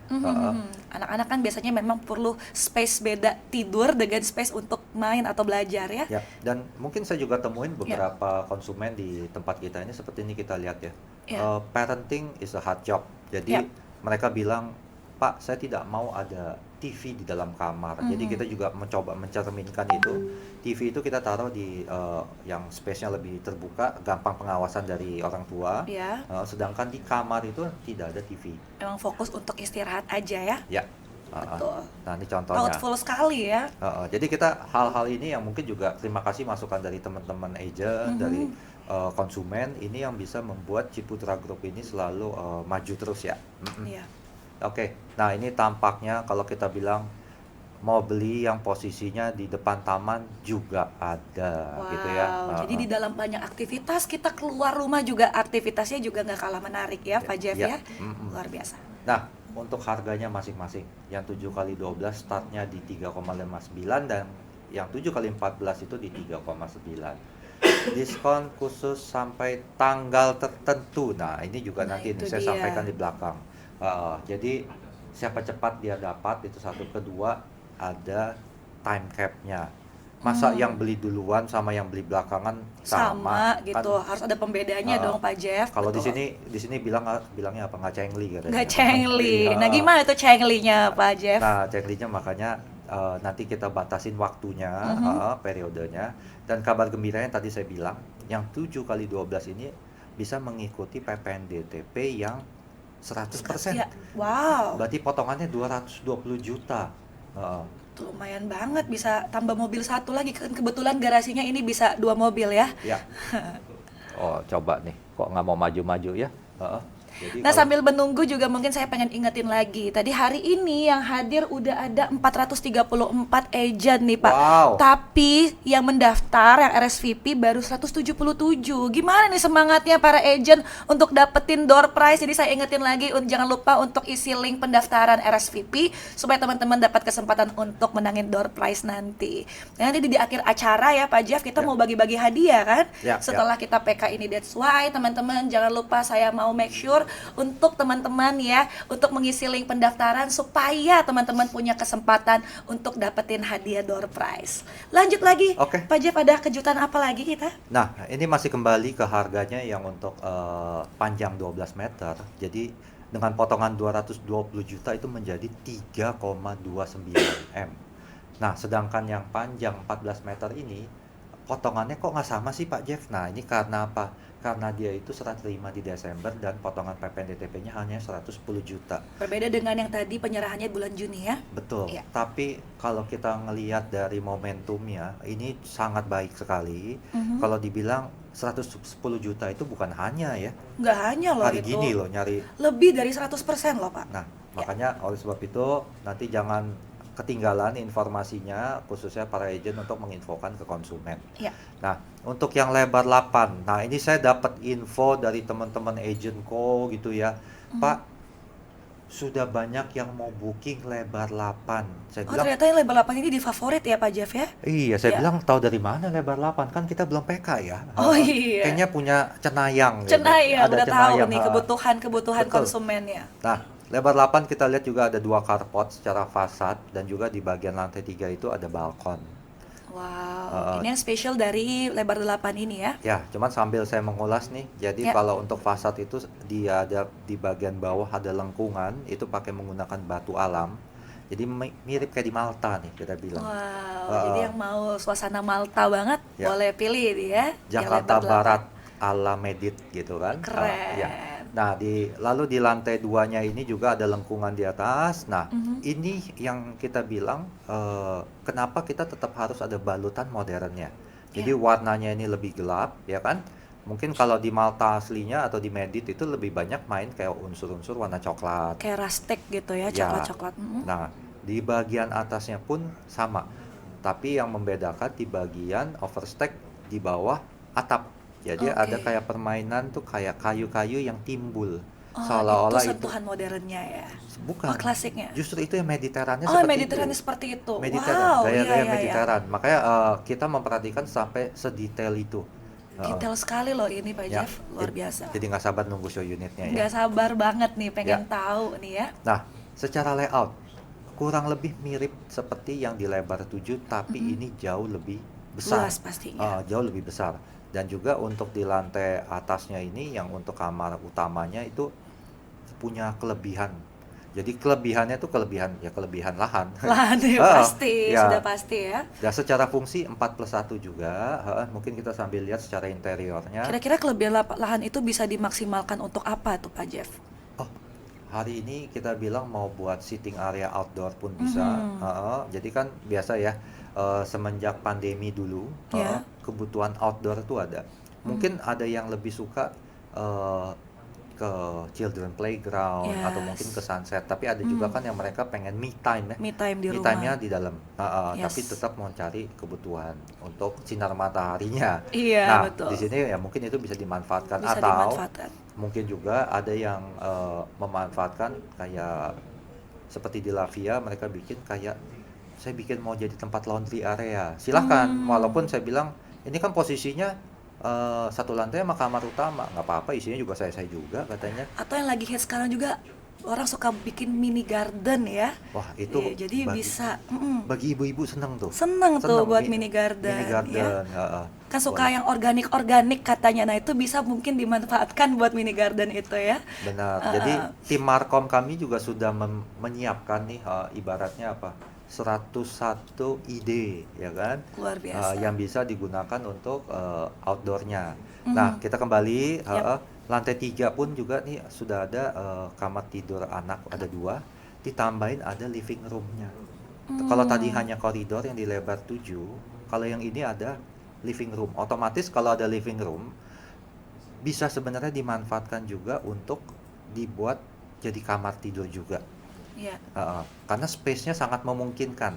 Anak-anak kan biasanya memang perlu space beda tidur dengan space untuk main atau belajar ya. Ya, dan mungkin saya juga temuin beberapa konsumen di tempat kita ini seperti ini kita lihat ya. Ya. Parenting is a hard job. Jadi Ya. mereka bilang, Pak, saya tidak mau ada TV di dalam kamar. Jadi kita juga mencoba mencerminkan itu. TV itu kita taruh di yang space-nya lebih terbuka, gampang pengawasan dari orang tua. Ya. Sedangkan di kamar itu tidak ada TV. Memang fokus untuk istirahat aja ya. Ya. Betul. Nah, ini contohnya. Thoughtful sekali ya. Jadi kita hal-hal ini yang mungkin juga terima kasih masukan dari teman-teman agent, dari konsumen, ini yang bisa membuat Ciputra Group ini selalu maju terus ya. Iya. Oke, nah ini tampaknya kalau kita bilang mau beli yang posisinya di depan taman juga ada Wow, gitu ya. jadi di dalam banyak aktivitas kita keluar rumah juga aktivitasnya juga nggak kalah menarik ya, Pak Jeff ya. Luar biasa. Nah, untuk harganya masing-masing. Yang 7 kali 12 startnya di 3,59 dan yang 7 kali 14 itu di 3,9. Diskon khusus sampai tanggal tertentu. Nah, ini juga Nah, nanti itu saya dia. sampaikan di belakang. Jadi siapa cepat dia dapat itu satu, kedua ada time cap-nya. Masa yang beli duluan sama yang beli belakangan Sama kan? gitu, harus ada pembedanya dong Pak Jeff. Kalau di betul. sini bilangnya apa? Nggak cengli katanya. Nggak cengli. Iya. Nah, gimana tuh cenglinya Pak Jeff? Nah, cenglinya makanya nanti kita batasin waktunya, Mhm. periodenya. Dan kabar gembiranya tadi saya bilang, yang 7 kali 12 ini bisa mengikuti PPNDTP yang 100%. Ya, wow, Berarti potongannya 220 juta. Heeh. itu lumayan banget bisa tambah mobil satu lagi kan kebetulan garasinya ini bisa 2 mobil ya. Ya. Oh, coba nih, kok nggak mau maju-maju ya? Heeh. Jadi Nah, kalau sambil menunggu juga mungkin saya pengen ingetin lagi. Tadi hari ini yang hadir udah ada 434 agent nih, Pak. wow, Tapi yang mendaftar yang RSVP baru 177. Gimana nih semangatnya para agent untuk dapetin door prize? Jadi saya ingetin lagi jangan lupa untuk isi link pendaftaran RSVP supaya teman-teman dapat kesempatan untuk menangin door prize nanti. Nanti di akhir acara ya Pak Jeff kita Ya. mau bagi-bagi hadiah kan? Ya, Setelah kita PK ini, that's why teman-teman jangan lupa saya mau make sure untuk teman-teman ya untuk mengisi link pendaftaran supaya teman-teman punya kesempatan untuk dapetin hadiah door prize. Lanjut lagi, Oke. Pak Jeff ada kejutan apa lagi kita? Nah, ini masih kembali ke harganya yang untuk panjang 12 meter. Jadi dengan potongan 220 juta itu menjadi 3,29 M. Nah, sedangkan yang panjang 14 meter ini potongannya kok nggak sama sih Pak Jeff? Nah, ini karena apa? Karena dia itu serah terima di Desember dan potongan PPNDTP-nya hanya 110 juta. Berbeda dengan yang tadi penyerahannya bulan Juni ya. Betul. Iya. Tapi kalau kita ngelihat dari momentumnya, ini sangat baik sekali. Mhm. Kalau dibilang 110 juta itu bukan hanya ya, Nggak hanya loh hari itu, gini loh nyari. lebih dari 100% loh Pak. Nah, Ya. makanya oleh sebab itu nanti jangan ketinggalan informasinya khususnya para agen untuk menginfokan ke konsumen. Ya. Nah, untuk yang lebar 8. Nah, ini saya dapat info dari teman-teman agenco gitu ya. Pak, sudah banyak yang mau booking lebar 8. Saya Oh bilang, ternyata yang level 8 ini di favorit ya Pak Jeff ya? iya, saya Ya. bilang tahu dari mana lebar 8? Kan kita belum PK ya. Oh Heeh. iya. Kayaknya punya cenayang gitu. Cenayang Ada udah tahu cenayang, nih heeh. kebutuhan Betul. konsumennya. Nah, lebar 8 kita lihat juga ada 2 carport secara fasad dan juga di bagian lantai 3 itu ada balkon. Wow, ini yang spesial dari lebar 8 ini ya. Ya, cuman sambil saya mengulas nih. Jadi Ya. kalau untuk fasad itu dia ada di bagian bawah ada lengkungan, itu pakai menggunakan batu alam. Jadi mirip kayak di Malta nih kita bilang. Wow, Heeh. jadi yang mau suasana Malta banget Ya. boleh pilih ini ya. yang Jakarta lebar 8. Barat ala Medit gitu kan. Keren. Ya. Nah, lalu di lantai 2-nya ini juga ada lengkungan di atas. Nah, Mhm. ini yang kita bilang kenapa kita tetap harus ada balutan modernnya. Jadi Ya. warnanya ini lebih gelap, ya kan? Mungkin kalau di Malta aslinya atau di Medit itu lebih banyak main kayak unsur-unsur warna coklat. Kayak rustic gitu ya, Ya. coklat-coklat. Mhm. Nah, di bagian atasnya pun sama. Tapi yang membedakan di bagian overstack di bawah atap. Jadi Oke. ada kayak permainan tuh kayak kayu-kayu yang timbul. Oh, Seolah-olah itu itu sentuhan modernnya ya. bukan. Oh, klasiknya. Justru itu yang mediterannya Oh, seperti Mediterranean itu. seperti itu. Mediteran, Wow, iya gaya-gaya iya iya. mediteran. Makanya kita memperhatikan sampai sedetail itu. Heeh. Detail sekali loh ini Pak Ya, Jeff, luar biasa. Jadi nggak sabar nunggu show unitnya ya. Nggak sabar banget nih pengen Ya. tahu nih ya. Nah, secara layout kurang lebih mirip seperti yang di lebar 7, tapi ini jauh lebih besar. Luas pastinya. Jauh lebih besar. Dan juga untuk di lantai atasnya ini yang untuk kamar utamanya itu punya kelebihan. Jadi kelebihannya tuh kelebihan lahan. Lahan ya Ah, pasti, ya. sudah pasti ya. Dan secara fungsi 4+1 juga. Mungkin kita sambil lihat secara interiornya. Kira-kira kelebihan lahan itu bisa dimaksimalkan untuk apa tuh Pak Jeff? Oh, hari ini kita bilang mau buat sitting area outdoor pun bisa. Jadi kan biasa ya, semenjak pandemi dulu, Ya. kebutuhan outdoor itu ada. Mungkin ada yang lebih suka ke children playground atau mungkin ke Yes. sunset. Tapi ada juga kan yang mereka pengen me time ya. Me time di Me rumah. time-nya di dalam. Tapi Yes. tetap mau cari kebutuhan untuk sinar mataharinya. Iya, Nah, betul. di sini ya mungkin itu bisa dimanfaatkan Bisa atau dimanfaatkan. mungkin juga ada yang memanfaatkan kayak seperti di Lavia mereka bikin kayak saya bikin mau jadi tempat laundry area. Silahkan, walaupun saya bilang ini kan posisinya satu lantai sama kamar utama, nggak apa-apa isinya juga saya juga katanya. Atau yang lagi hit sekarang juga orang suka bikin mini garden ya. Wah itu Iya, jadi bisa bagi ibu-ibu seneng tuh. seneng tuh buat mini Mini garden, garden, ya. heeh. Kan suka yang organik katanya. Nah, itu bisa mungkin dimanfaatkan buat mini garden itu ya. Benar. Jadi tim Markom kami juga sudah menyiapkan nih ibaratnya apa? 101 ide, ya kan? Luar biasa. Yang bisa digunakan untuk outdoornya. Mhm. Nah, kita kembali, Yap. lantai 3 pun juga nih sudah ada kamar tidur anak, ada 2, ditambahin ada living room-nya. Kalau tadi Hmm. hanya koridor yang di lebar 7, kalau yang ini ada living room. Otomatis kalau ada living room, bisa sebenarnya dimanfaatkan juga untuk dibuat jadi kamar tidur juga. Ya. Karena space-nya sangat memungkinkan.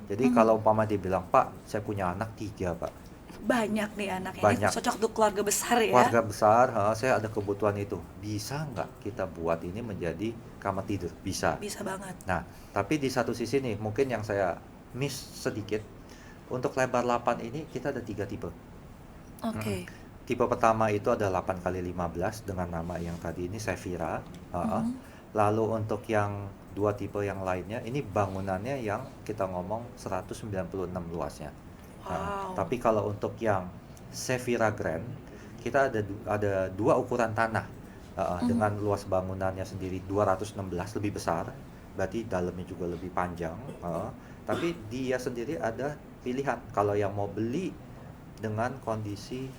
Jadi Mhm. kalau umpama dia bilang, "Pak, saya punya anak 3, Pak. Banyak nih anaknya. Ini Banyak. cocok untuk keluarga besar ya. Keluarga besar, saya ada kebutuhan itu. Bisa nggak kita buat ini menjadi kamar tidur?" Bisa. Bisa banget. Nah, tapi di satu sisi nih, mungkin yang saya miss sedikit, untuk lebar 8 ini kita ada 3 tipe. Oke. Tipe pertama itu ada 8 kali 15 dengan nama yang tadi ini Zevira. Mhm. Lalu untuk yang 2 tipe yang lainnya, ini bangunannya yang kita ngomong 196 luasnya. Wow. Tapi kalau untuk yang Zevira Grand, kita ada 2 ukuran tanah. Dengan luas bangunannya sendiri 216, lebih besar, berarti dalamnya juga lebih panjang. Tapi dia sendiri ada pilihan. Kalau yang mau beli dengan kondisi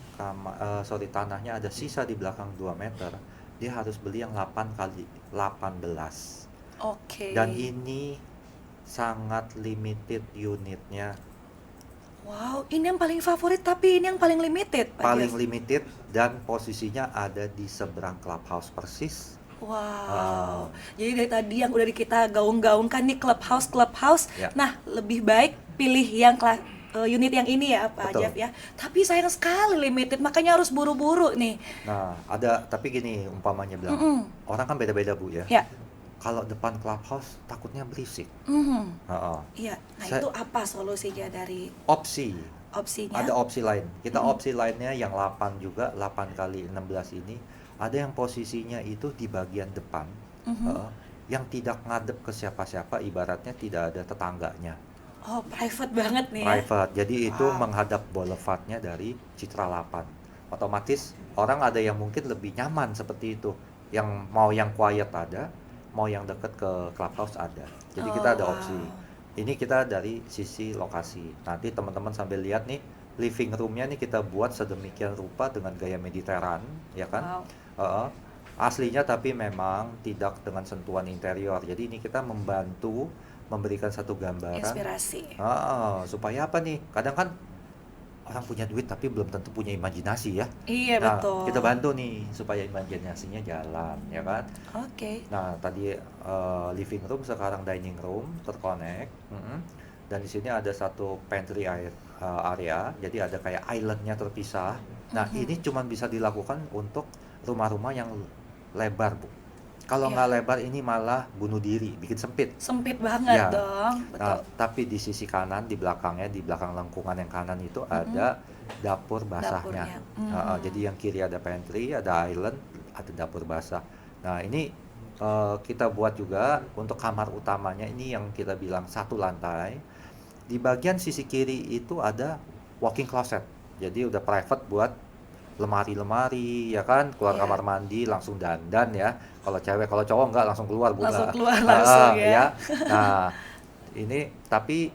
tanahnya ada sisa di belakang 2 meter, dia harus beli yang 8 kali 18. Oke. Dan ini sangat limited unitnya, Wow, ini yang paling favorit tapi ini yang paling limited, Pak paling Jeff. limited, dan posisinya ada di seberang clubhouse persis. Wow. Jadi dari tadi yang udah kita gaung-gaungkan nih clubhouse. Ya. Nah, lebih baik pilih yang unit yang ini ya, Pak Betul. Jeff ya. Tapi sayang sekali limited, makanya harus buru-buru nih. Nah, tapi gini umpamanya bilang, Mm-mm. orang kan beda-beda, Bu, ya. Ya. Kalau depan clubhouse takutnya berisik. Mhm. Heeh. Iya. Nah, Saya- itu apa solusinya dari opsinya? Ada opsi lain. Kita Mm-mm. opsi lainnya yang 8 juga, 8 kali 16 ini, ada yang posisinya itu di bagian depan, Mhm. yang tidak ngadep ke siapa-siapa, ibaratnya tidak ada tetangganya. Oh, private banget nih ya. Private. Jadi itu Wow. menghadap boulevardnya dari Citra 8. Otomatis orang ada yang mungkin lebih nyaman seperti itu. Yang mau yang quiet ada, mau yang deket ke clubhouse ada. Jadi kita ada Oh, opsi. wow. Ini kita dari sisi lokasi. Nanti teman-teman sambil lihat nih, living room-nya nih kita buat sedemikian rupa dengan gaya Mediterranean, ya kan? Wow. Heeh. Aslinya tapi memang tidak dengan sentuhan interior. Jadi ini kita membantu memberikan satu gambaran. Inspirasi. Supaya apa nih? Kadang kan orang punya duit tapi belum tentu punya imajinasi ya. Iya, Nah, betul. kita bantu nih supaya imajinasinya jalan, ya kan? Oke. Nah, tadi living room, sekarang dining room terkonek. Dan di sini ada satu pantry area, jadi ada kayak islandnya terpisah. Nah, ini cuma bisa dilakukan untuk rumah-rumah yang lebar, Bu. Kalau Iya. nggak lebar ini malah bunuh diri, bikin sempit. Sempit banget Ya. dong. Nah, Betul. tapi di sisi kanan, di belakangnya, di belakang lengkungan yang kanan itu ada dapur basahnya. Dapurnya. Jadi yang kiri ada pantry, ada island, ada dapur basah. Nah, ini kita buat juga untuk kamar utamanya, ini yang kita bilang 1 lantai. Di bagian sisi kiri itu ada walk-in closet. Jadi udah private buat lemari-lemari, ya kan, keluar Iya. kamar mandi langsung dandan ya. Kalau cewek, kalau cowok enggak, langsung keluar, buka. Langsung keluar langsung ya. Nah, ini tapi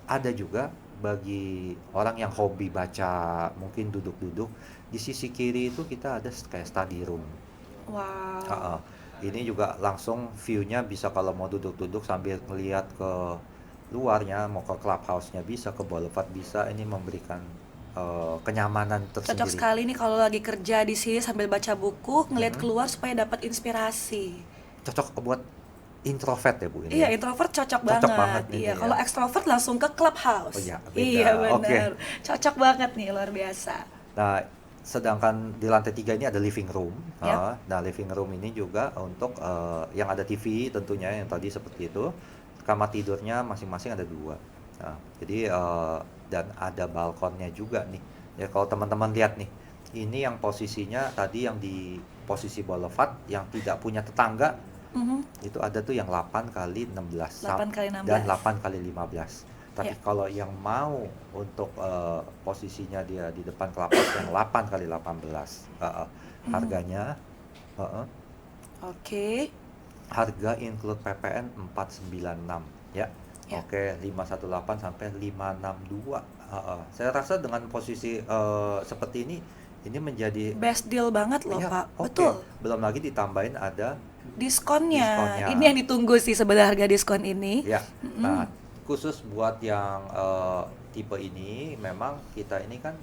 ada juga bagi orang yang hobi baca, mungkin duduk-duduk, di sisi kiri itu kita ada kayak study room. Wow. Ini juga langsung view-nya bisa, kalau mau duduk-duduk sambil ngelihat ke luarnya, mau ke clubhouse-nya bisa, ke boulevard bisa. Ini memberikan kenyamanan Cocok tersendiri. sekali nih kalau lagi kerja di sini sambil baca buku, ngelihat Mhm. keluar supaya dapat inspirasi. Cocok buat introvert ya, Bu, ini Iya, ya? introvert cocok Cocok banget. banget ini Iya, ya. kalau extrovert langsung ke clubhouse. Oh iya, beda. Iya, Oke. benar. Cocok banget nih, luar biasa. Nah, sedangkan di lantai 3 ini ada living room. Yap. Nah, living room ini juga untuk yang ada TV tentunya, yang tadi seperti itu. Kamar tidurnya masing-masing ada 2. Nah, jadi dan ada balkonnya juga nih. Ya, kalau teman-teman lihat nih, ini yang posisinya tadi yang di posisi boulevard, yang tidak punya tetangga, Mhm. itu ada tuh yang 8 kali 16 8 kali 16. dan 8 kali 15. Tapi Ya. kalau yang mau untuk posisinya dia di depan clubhouse yang 8 kali 18, harganya Oke. harga include PPN 496 ya. Ya. Oke, 518 sampai 562. Saya rasa dengan posisi seperti ini menjadi Best deal banget loh, ya Pak. oke. Betul. Belum lagi ditambahin ada Diskonnya. diskonnya. Ini yang ditunggu sih sebenarnya harga diskon ini. Ya. Nah, khusus buat yang tipe ini memang kita ini kan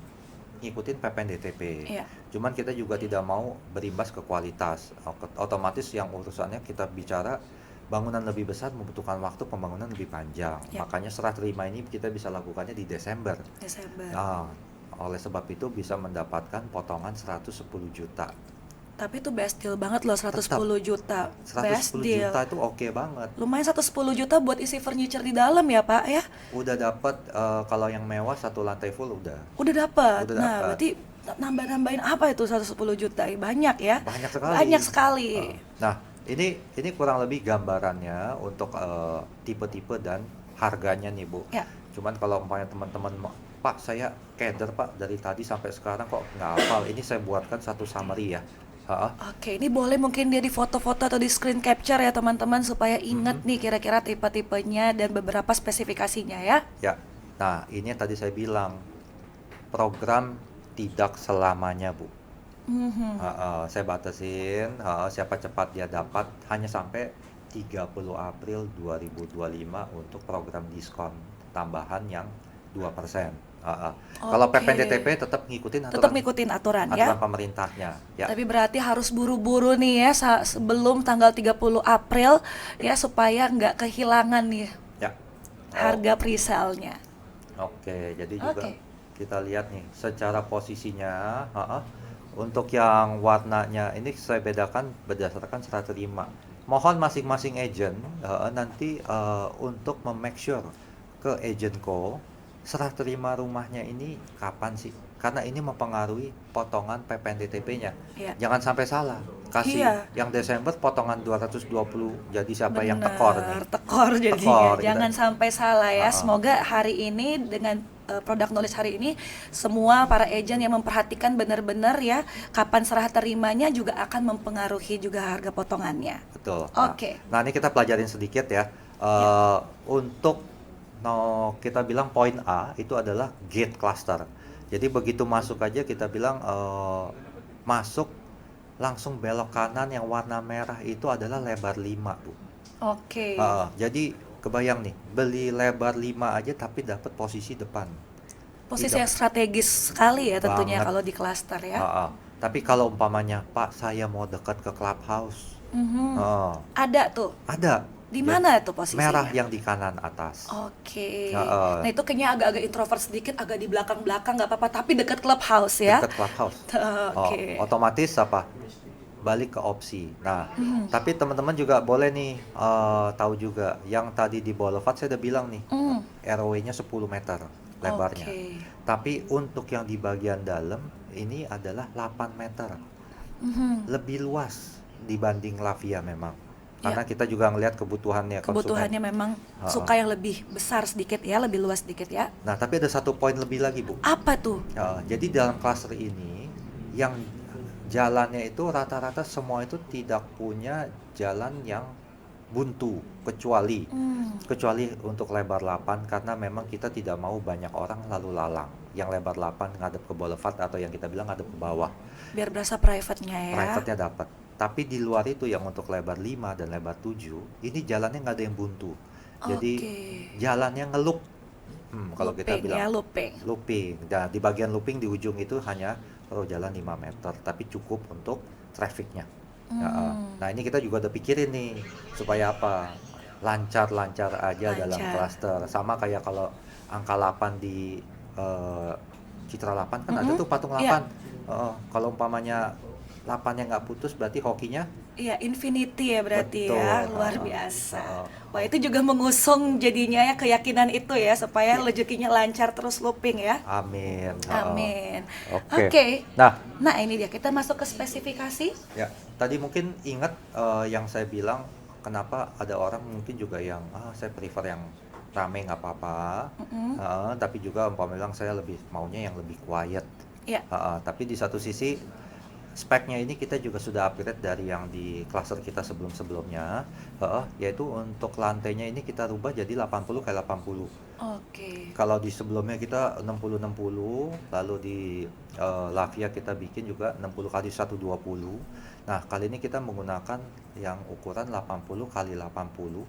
ngikutin PPNDTP. Iya. Cuman kita juga tidak mau berimbas ke kualitas. Otomatis yang urusannya kita bicara bangunan lebih besar membutuhkan waktu pembangunan lebih panjang. Ya. Makanya serah terima ini kita bisa lakukannya di Desember. Desember. Nah, oleh sebab itu bisa mendapatkan potongan 110 juta. Tapi itu best deal banget loh, 110 juta. 110 Best deal. juta itu oke banget. Lumayan 110 juta buat isi furniture di dalam ya, Pak ya. Udah dapat kalau yang mewah satu lantai full udah. Udah dapat. Udah Nah, dapat. berarti nambah-nambahin apa itu 110 juta? Banyak ya. Banyak sekali. Banyak sekali. Nah, ini kurang lebih gambarannya untuk tipe-tipe dan harganya nih, Bu. Ya. Cuman kalau umpamanya teman-teman, Pak, saya keder, Pak, dari tadi sampai sekarang kok nggak hafal. Ini saya buatkan satu summary ya. Oke, ini boleh mungkin dia di foto-foto atau di screen capture ya teman-teman supaya ingat nih kira-kira tipe-tipenya dan beberapa spesifikasinya ya. Ya. Nah, ini yang tadi saya bilang program tidak selamanya, Bu. Saya batasin siapa cepat dia dapat hanya sampai 30 April 2025 untuk program diskon tambahan yang 2%. Kalau Oke. PPNDTP tetap ngikutin Tetap ngikutin aturan ya. aturan pemerintahnya ya. Tapi berarti harus buru-buru nih ya sebelum tanggal 30 April ya supaya nggak kehilangan nih Ya. harga pre-sale-nya. Oke, jadi juga Oke. kita lihat nih secara posisinya, untuk yang warnanya ini saya bedakan berdasarkan serah terima. Mohon masing-masing agent nanti untuk make sure ke agentco serah terima rumahnya ini kapan sih? Karena ini mempengaruhi potongan PPNDTP-nya. Iya. Jangan sampai salah. Kasih Iya. yang Desember potongan 220. Jadi siapa yang tekor nih? Tekor jadinya. Tekor, gitu. Jangan sampai salah ya. Ha-ha. Semoga hari ini dengan produk knowledge hari ini semua para agent yang memperhatikan benar-benar ya kapan serah terimanya juga akan mempengaruhi juga harga potongannya. Betul. Oke. Nah, ini kita pelajarin sedikit ya. Untuk kita bilang poin A itu adalah gate cluster. Jadi begitu masuk aja kita bilang masuk langsung belok kanan yang warna merah itu adalah lebar 5, Bu. Oke. Jadi kebayang nih, beli lebar 5 aja tapi dapat posisi depan. Posisi Tidak. yang strategis sekali ya tentunya Banget. kalau di klaster ya. Tapi kalau umpamanya, Pak, saya mau dekat ke clubhouse. Ada tuh. Ada. Di mana tuh posisinya? Merah yang di kanan atas. Oke. Heeh. Nah itu kayaknya agak-agak introvert sedikit, agak di belakang-belakang nggak apa-apa, tapi dekat clubhouse ya. Dekat clubhouse. Oke. Otomatis apa? Balik ke opsi. Nah, tapi teman-teman juga boleh nih tahu juga yang tadi di Boulevard saya udah bilang nih, ROW-nya 10 meter lebarnya. Oke. Tapi untuk yang di bagian dalam ini adalah 8 meter. Lebih luas dibanding Lavia memang. Karena kita juga ngelihat kebutuhannya konsumen. Kebutuhannya memang suka yang lebih besar sedikit ya, lebih luas sedikit ya. Nah, tapi ada satu poin lebih lagi, Bu. Apa tuh? Jadi dalam klaster ini yang jalannya itu rata-rata semua itu tidak punya jalan yang buntu kecuali untuk lebar 8 karena memang kita tidak mau banyak orang lalu lalang yang lebar 8 ngadep ke boulevard atau yang kita bilang ngadep ke bawah. Biar berasa private-nya ya. Private-nya dapat. Tapi di luar itu yang untuk lebar 5 dan lebar 7 ini jalannya nggak ada yang buntu. Jadi jalannya ngelup. Kalau kita bilang ya, looping. looping. Nah, di bagian looping di ujung itu hanya perlu jalan 5 meter, tapi cukup untuk trafficnya. Nah, ini kita juga udah pikirin nih supaya apa? Lancar-lancar aja dalam klaster. Sama kayak kalau angka 8 di Citra 8 kan ada tuh patung 8. Iya. Kalau umpamanya 8-nya nggak putus berarti hokinya Iya, infinity ya berarti Betul. ya, luar biasa. Wah, itu juga mengusung jadinya ya keyakinan itu ya supaya rezekinya lancar terus looping ya. amin. Amin. Oke. Oke. Nah, Nah, ini dia kita masuk ke spesifikasi. ya, tadi mungkin ingat yang saya bilang kenapa ada orang mungkin juga yang saya prefer yang rame nggak apa-apa, tapi juga umpama bilang saya lebih maunya yang lebih quiet. Ya. Tapi di satu sisi speknya ini kita juga sudah upgrade dari yang di cluster kita sebelum-sebelumnya, yaitu untuk lantainya ini kita rubah jadi 80 kali 80. Oke. Kalau di sebelumnya kita 60-60, lalu di Lavia kita bikin juga 60 kali 120. Nah, kali ini kita menggunakan yang ukuran 80 kali 80,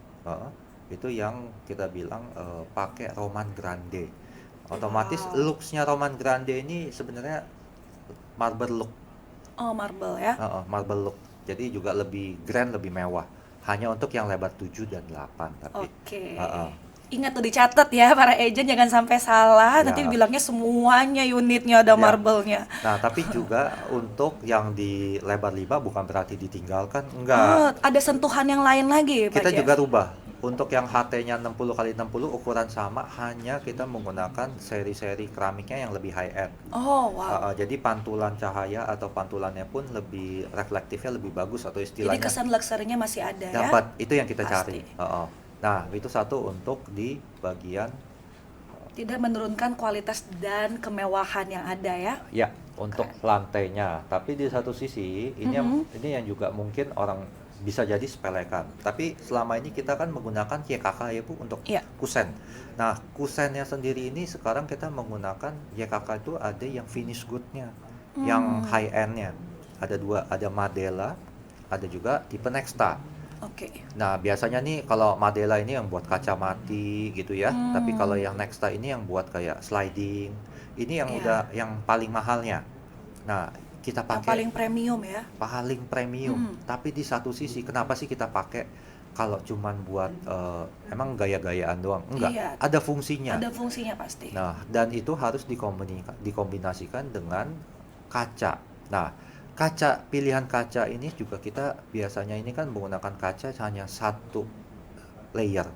itu yang kita bilang pakai Roman Grande. Otomatis Wow. looks-nya Roman Grande ini sebenarnya marble look, Oh, marble ya. marble look. Jadi juga lebih grand, lebih mewah. Hanya untuk yang lebar 7 dan 8 tapi. Oke. Heeh. Ingat tuh dicatat ya para agent, jangan sampai salah. Nanti Ya. bilangnya semuanya unitnya ada Ya. marble-nya. Nah, tapi juga untuk yang di lebar 5 bukan berarti ditinggalkan, Oh, enggak. ada sentuhan yang lain lagi, Pak Kita Jeff? juga rubah. Untuk yang HT-nya 60 kali 60 ukuran sama, hanya kita menggunakan seri-seri keramiknya yang lebih high end. Oh, wow. Jadi pantulan cahaya atau pantulannya pun lebih reflektifnya lebih bagus, atau Jadi istilahnya kesan luxury-nya masih ada ya. dapat. Itu yang kita Pasti. cari. Nah, itu satu untuk di bagian Tidak menurunkan kualitas dan kemewahan yang ada ya. ya untuk lantainya. Tapi di satu sisi ini yang juga mungkin orang bisa jadi sepelekan. Tapi selama ini kita kan menggunakan YKK ya Bu untuk Iya. kusen. Nah, kusennya sendiri ini sekarang kita menggunakan YKK itu ada yang finish good-nya, yang high end-nya. Ada dua, ada Madela, ada juga tipe Nexta. Oke. Nah, biasanya nih kalau Madela ini yang buat kaca mati gitu ya. Tapi kalau yang Nexta ini yang buat kayak sliding. Ini yang Iya. udah yang paling mahalnya. Nah, kita Yang pakai paling premium ya. paling premium. Tapi di satu sisi, kenapa sih kita pakai kalau cuman buat emang gaya-gayaan doang? Enggak, Iya. ada fungsinya. Ada fungsinya pasti. Nah, dan itu harus dikombinasikan dengan kaca. Nah, pilihan kaca ini juga kita biasanya ini kan menggunakan kaca hanya satu layer.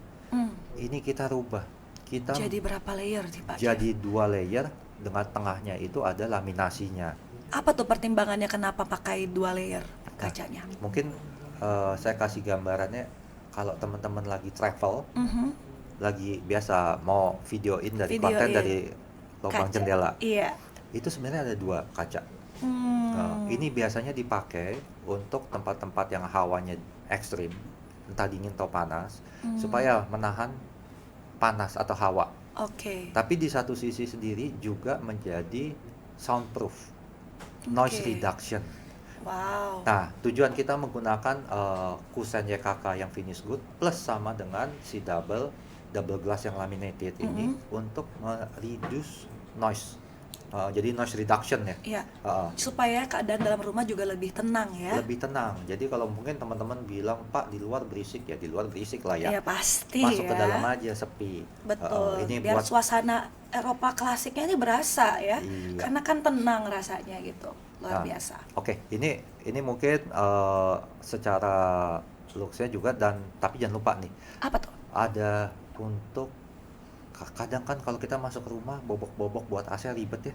Ini kita rubah. Kita Jadi berapa layer nih Pak Jeff? jadi 2 layer, dengan tengahnya itu ada laminasinya. Apa tuh pertimbangannya kenapa pakai 2 layer kacanya? Mungkin saya kasih gambarannya, kalau teman-teman lagi travel, lagi biasa mau videoin dari konten Videoin. dari lubang Kaca. jendela, Iya. itu sebenarnya ada 2 kaca. Ini biasanya dipakai untuk tempat-tempat yang hawanya ekstrim, entah dingin atau panas, supaya menahan panas atau hawa. Oke. Tapi di satu sisi sendiri juga menjadi soundproof, noise Oke. reduction. Wow. Nah, tujuan kita menggunakan kusen YKK yang finish good plus sama dengan si double glass yang laminated ini untuk reduce noise. Jadi noise reduction ya. Iya. Uh, Supaya keadaan dalam rumah juga lebih tenang ya. Lebih tenang. Jadi kalau mungkin teman-teman bilang, "Pak, di luar berisik," ya di luar berisik lah ya. Iya pasti Masuk ya. ke dalam aja sepi. Betul. Ini Biar buat suasana Eropa klasiknya ini berasa ya. Iya. Karena kan tenang rasanya gitu. Luar Nah, biasa. Oke, ini mungkin secara looks-nya juga, dan tapi jangan lupa nih, Apa tuh? ada untuk kadang kan kalau kita masuk ke rumah bobok-bobok buat AC ribet ya.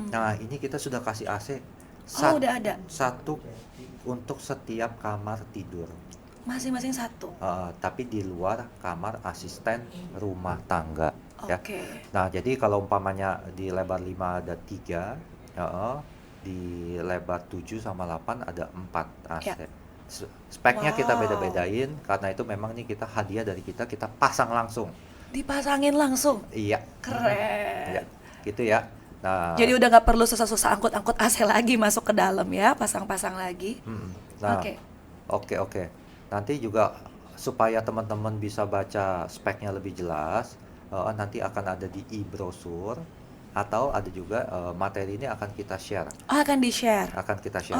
Nah, ini kita sudah kasih AC Oh, udah ada. satu untuk setiap kamar tidur. Masing-masing satu. Tapi di luar kamar asisten rumah tangga ya. Oke. Nah, jadi kalau umpamanya di lebar 5 ada 3, di lebar 7 sama 8 ada 4 AC. Ya. Speknya kita Wow. beda-bedain, karena itu memang nih kita hadiah dari kita pasang langsung. Dipasangin langsung. Iya. Keren. Ya, gitu ya. Nah, Jadi udah nggak perlu susah-susah angkut-angkut AC lagi masuk ke dalam ya, pasang-pasang lagi. nah, Oke. oke. Nanti juga supaya teman-teman bisa baca speknya lebih jelas, nanti akan ada di e-brosur, atau ada juga materi ini akan kita share. Oh, akan di-share.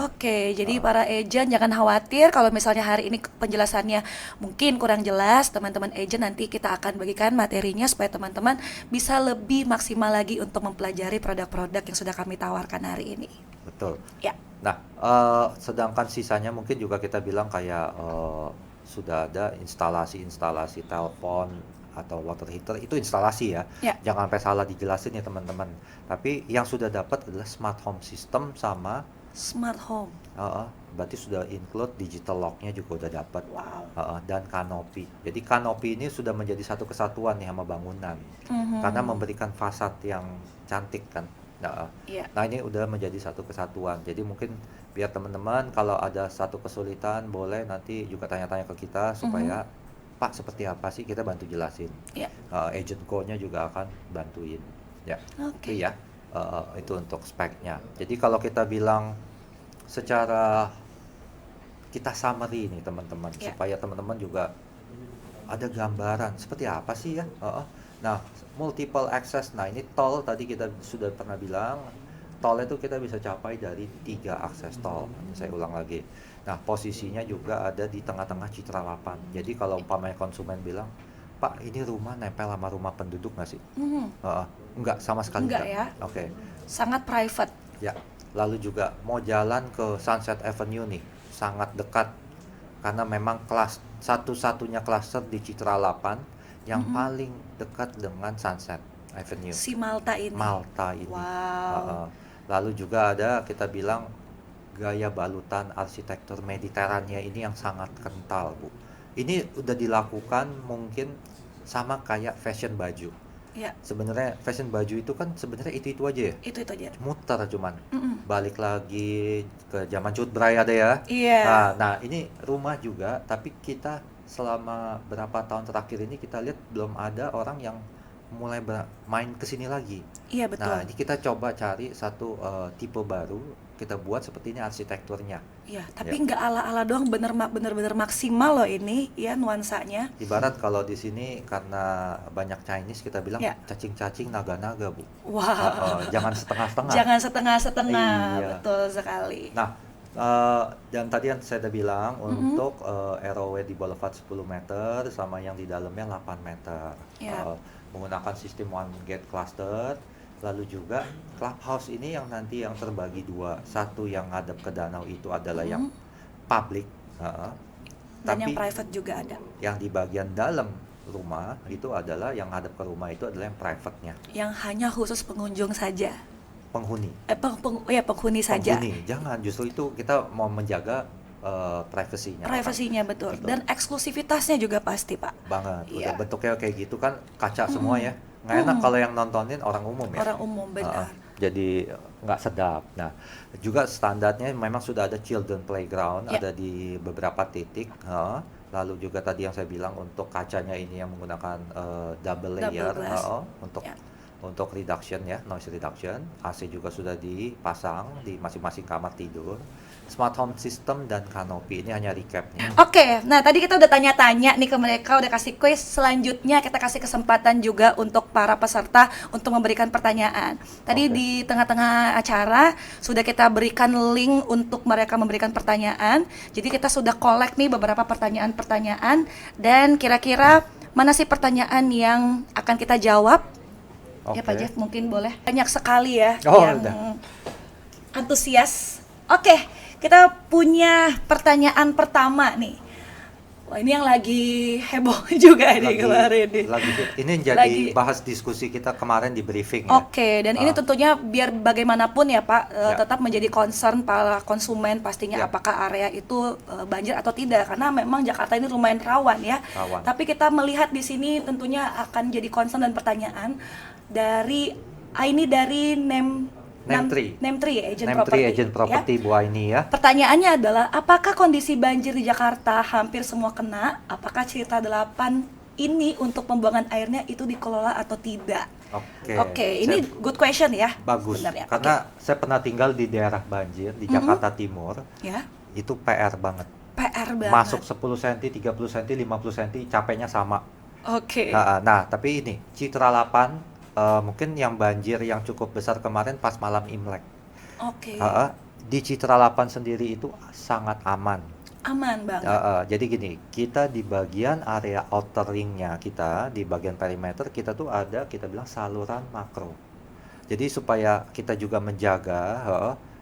Oke, jadi para agent jangan khawatir kalau misalnya hari ini penjelasannya mungkin kurang jelas, teman-teman agent nanti kita akan bagikan materinya supaya teman-teman bisa lebih maksimal lagi untuk mempelajari produk-produk yang sudah kami tawarkan hari ini. Betul. Ya. Nah, sedangkan sisanya mungkin juga kita bilang kayak sudah ada instalasi telepon atau water heater, itu instalasi ya. Ya. Jangan sampai salah dijelasin ya teman-teman. Tapi yang sudah dapat adalah smart home system sama Smart home. berarti sudah include digital lock-nya juga udah dapat. Wow. Dan kanopi. Jadi kanopi ini sudah menjadi satu kesatuan nih sama bangunan. Karena memberikan fasad yang cantik kan. Heeh. Iya. Nah, ini udah menjadi satu kesatuan. Jadi mungkin biar teman-teman kalau ada satu kesulitan boleh nanti juga tanya-tanya ke kita supaya Pak seperti apa sih kita bantu jelasin. Iya. Agent Co-nya juga akan bantuin. Ya, Oke. itu ya. Itu untuk speknya. Jadi kalau kita bilang secara kita summary nih teman-teman Ya. supaya teman-teman juga ada gambaran seperti apa sih ya. Nah, multiple access. Nah, ini tol tadi kita sudah pernah bilang tol itu kita bisa capai dari 3 akses tol. Saya ulang lagi. Nah, posisinya juga ada di tengah-tengah Citra 8. Jadi kalau umpamanya konsumen bilang, Pak, ini rumah nempel sama rumah penduduk nggak sih? Mhm. Enggak, sama sekali Enggak enggak. ya. Oke. Sangat private. Ya, lalu juga mau jalan ke Sunset Avenue nih, sangat dekat karena memang kelas satu-satunya klaster di Citra 8 yang paling dekat dengan Sunset Avenue, Si Malta ini. Malta ini. Wow. Lalu juga ada kita bilang gaya balutan arsitektur Mediterania ini yang sangat kental, Bu. Ini udah dilakukan mungkin sama kayak fashion baju. Ya, Sebenarnya fashion baju itu kan sebenarnya itu aja ya. itu aja. Muter cuman Mm-mm. balik lagi ke zaman Cut Bray ada ya. Iya. Nah, ini rumah juga tapi kita selama berapa tahun terakhir ini kita lihat belum ada orang yang mulai main ke sini lagi. Iya, betul. Nah, ini kita coba cari satu tipe baru, kita buat seperti ini arsitekturnya. Iya, tapi nggak ala-ala doang, bener-bener maksimal loh ini ya nuansanya. Ibarat kalau di sini karena banyak Chinese kita bilang Ya. cacing-cacing naga-naga, Bu. Wah. Jangan setengah-setengah. Jangan setengah-setengah, Iya. betul sekali. Nah, dan tadi yang saya udah bilang untuk ROW di Boulevard 10 meter sama yang di dalamnya 8 meter. Ya. Menggunakan sistem one gate cluster. Lalu juga clubhouse ini yang nanti yang terbagi dua. Satu yang ngadep ke danau itu adalah yang public. Dan yang Tapi private juga ada. yang di bagian dalam rumah itu adalah yang ngadep ke rumah itu adalah yang private-nya. Yang hanya khusus pengunjung saja. Penghuni. Penghuni saja. Penghuni. Jangan, justru itu kita mau menjaga privasinya. Privasinya betul. Dan eksklusivitasnya juga pasti, Pak. Banget. Iya. Udah bentuknya kayak gitu kan kaca semua ya. Nggak enak kalau yang nontonin orang umum ya. Orang umum, benar. Jadi nggak sedap. Nah, juga standarnya memang sudah ada children playground, Ya. ada di beberapa titik. Lalu juga tadi yang saya bilang untuk kacanya ini yang menggunakan double layer glass. untuk Ya. untuk reduction ya, noise reduction. AC juga sudah dipasang di masing-masing kamar tidur. Smart home system dan kanopi ini hanya recapnya. Oke, nah tadi kita udah tanya-tanya nih ke mereka, udah kasih quiz. Selanjutnya kita kasih kesempatan juga untuk para peserta untuk memberikan pertanyaan. Tadi Oke. di tengah-tengah acara sudah kita berikan link untuk mereka memberikan pertanyaan. Jadi kita sudah collect nih beberapa pertanyaan-pertanyaan, dan kira-kira mana sih pertanyaan yang akan kita jawab? Ya Pak Oke. Jeff, mungkin boleh. Banyak sekali ya Oh, yang udah. antusias. Oke, kita punya pertanyaan pertama nih. Wah, ini yang lagi heboh juga nih kemarin nih. Ini jadi Lagi- bahas diskusi kita kemarin di briefing ya. Oke, dan ini Ah. tentunya biar bagaimanapun ya Pak, Ya. tetap menjadi concern para konsumen pastinya Ya. apakah area itu banjir atau tidak, karena memang Jakarta ini lumayan rawan ya. Rawan. Tapi kita melihat di sini tentunya akan jadi concern dan pertanyaan dari ini dari Name3. Name3 ya, agent Name3 property. agent ya. property Bu Aini ya. Pertanyaannya adalah, apakah kondisi banjir di Jakarta hampir semua kena? Apakah Citra 8 ini untuk pembuangan airnya itu dikelola atau tidak? Oke, ini Saya- good question ya. bagus sebenarnya. karena saya pernah tinggal di daerah banjir di Jakarta Timur. Oke. Ya, Itu PR banget. PR banget. Masuk 10 cm, 30 cm, 50 cm capeknya sama. Oke. Nah, tapi ini Citra 8 mungkin yang banjir yang cukup besar kemarin pas malam Imlek. Oke. Di Citra 8 sendiri itu sangat aman. Aman banget. Jadi gini, kita di bagian area outer ringnya kita, di bagian perimeter kita tuh ada kita bilang saluran makro. Jadi supaya kita juga menjaga,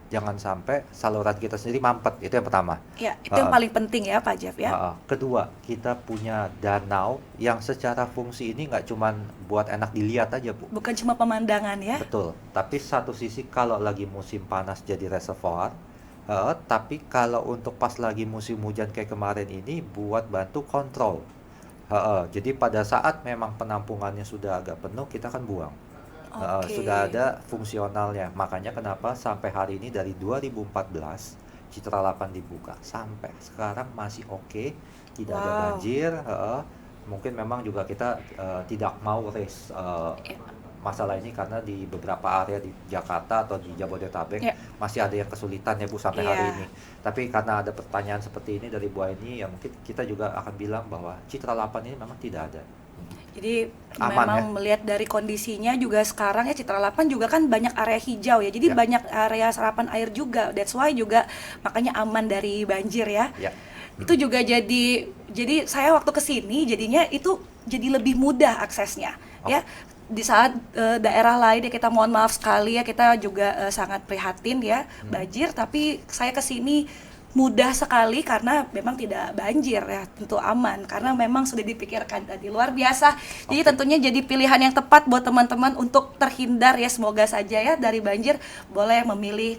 jangan sampai saluran kita sendiri mampet, itu yang pertama. Ya, itu yang paling penting ya Pak Jeff ya. Kedua, kita punya danau yang secara fungsi ini nggak cuman buat enak dilihat aja, Bu. Bukan cuma pemandangan ya. Betul, tapi satu sisi kalau lagi musim panas jadi reservoir, tapi kalau untuk pas lagi musim hujan kayak kemarin ini buat bantu kontrol. Jadi pada saat memang penampungannya sudah agak penuh, kita akan buang. Oke. Sudah ada fungsionalnya. Makanya kenapa sampai hari ini dari 2014 Citra 8 dibuka sampai sekarang masih oke, tidak ada Wow. banjir. Mungkin memang juga kita tidak mau raise Ya. masalah ini karena di beberapa area di Jakarta atau di Jabodetabek Ya. masih ada yang kesulitan ya Bu sampai hari Iya. ini. Tapi karena ada pertanyaan seperti ini dari Bu Aini, ya mungkin kita juga akan bilang bahwa Citra 8 ini memang tidak ada. Jadi Aman memang ya? melihat dari kondisinya juga sekarang ya Citra 8 juga kan banyak area hijau ya. Jadi Ya. banyak area serapan air juga. That's why juga makanya aman dari banjir ya. Ya. Itu juga jadi saya waktu kesini jadinya itu jadi lebih mudah aksesnya ya. Di saat daerah lain ya kita mohon maaf sekali ya, kita juga sangat prihatin ya banjir, tapi saya kesini mudah sekali karena memang tidak banjir ya, tentu aman karena memang sudah dipikirkan tadi luar biasa. Jadi tentunya jadi pilihan yang tepat buat teman-teman untuk terhindar ya, semoga saja ya dari banjir. Boleh memilih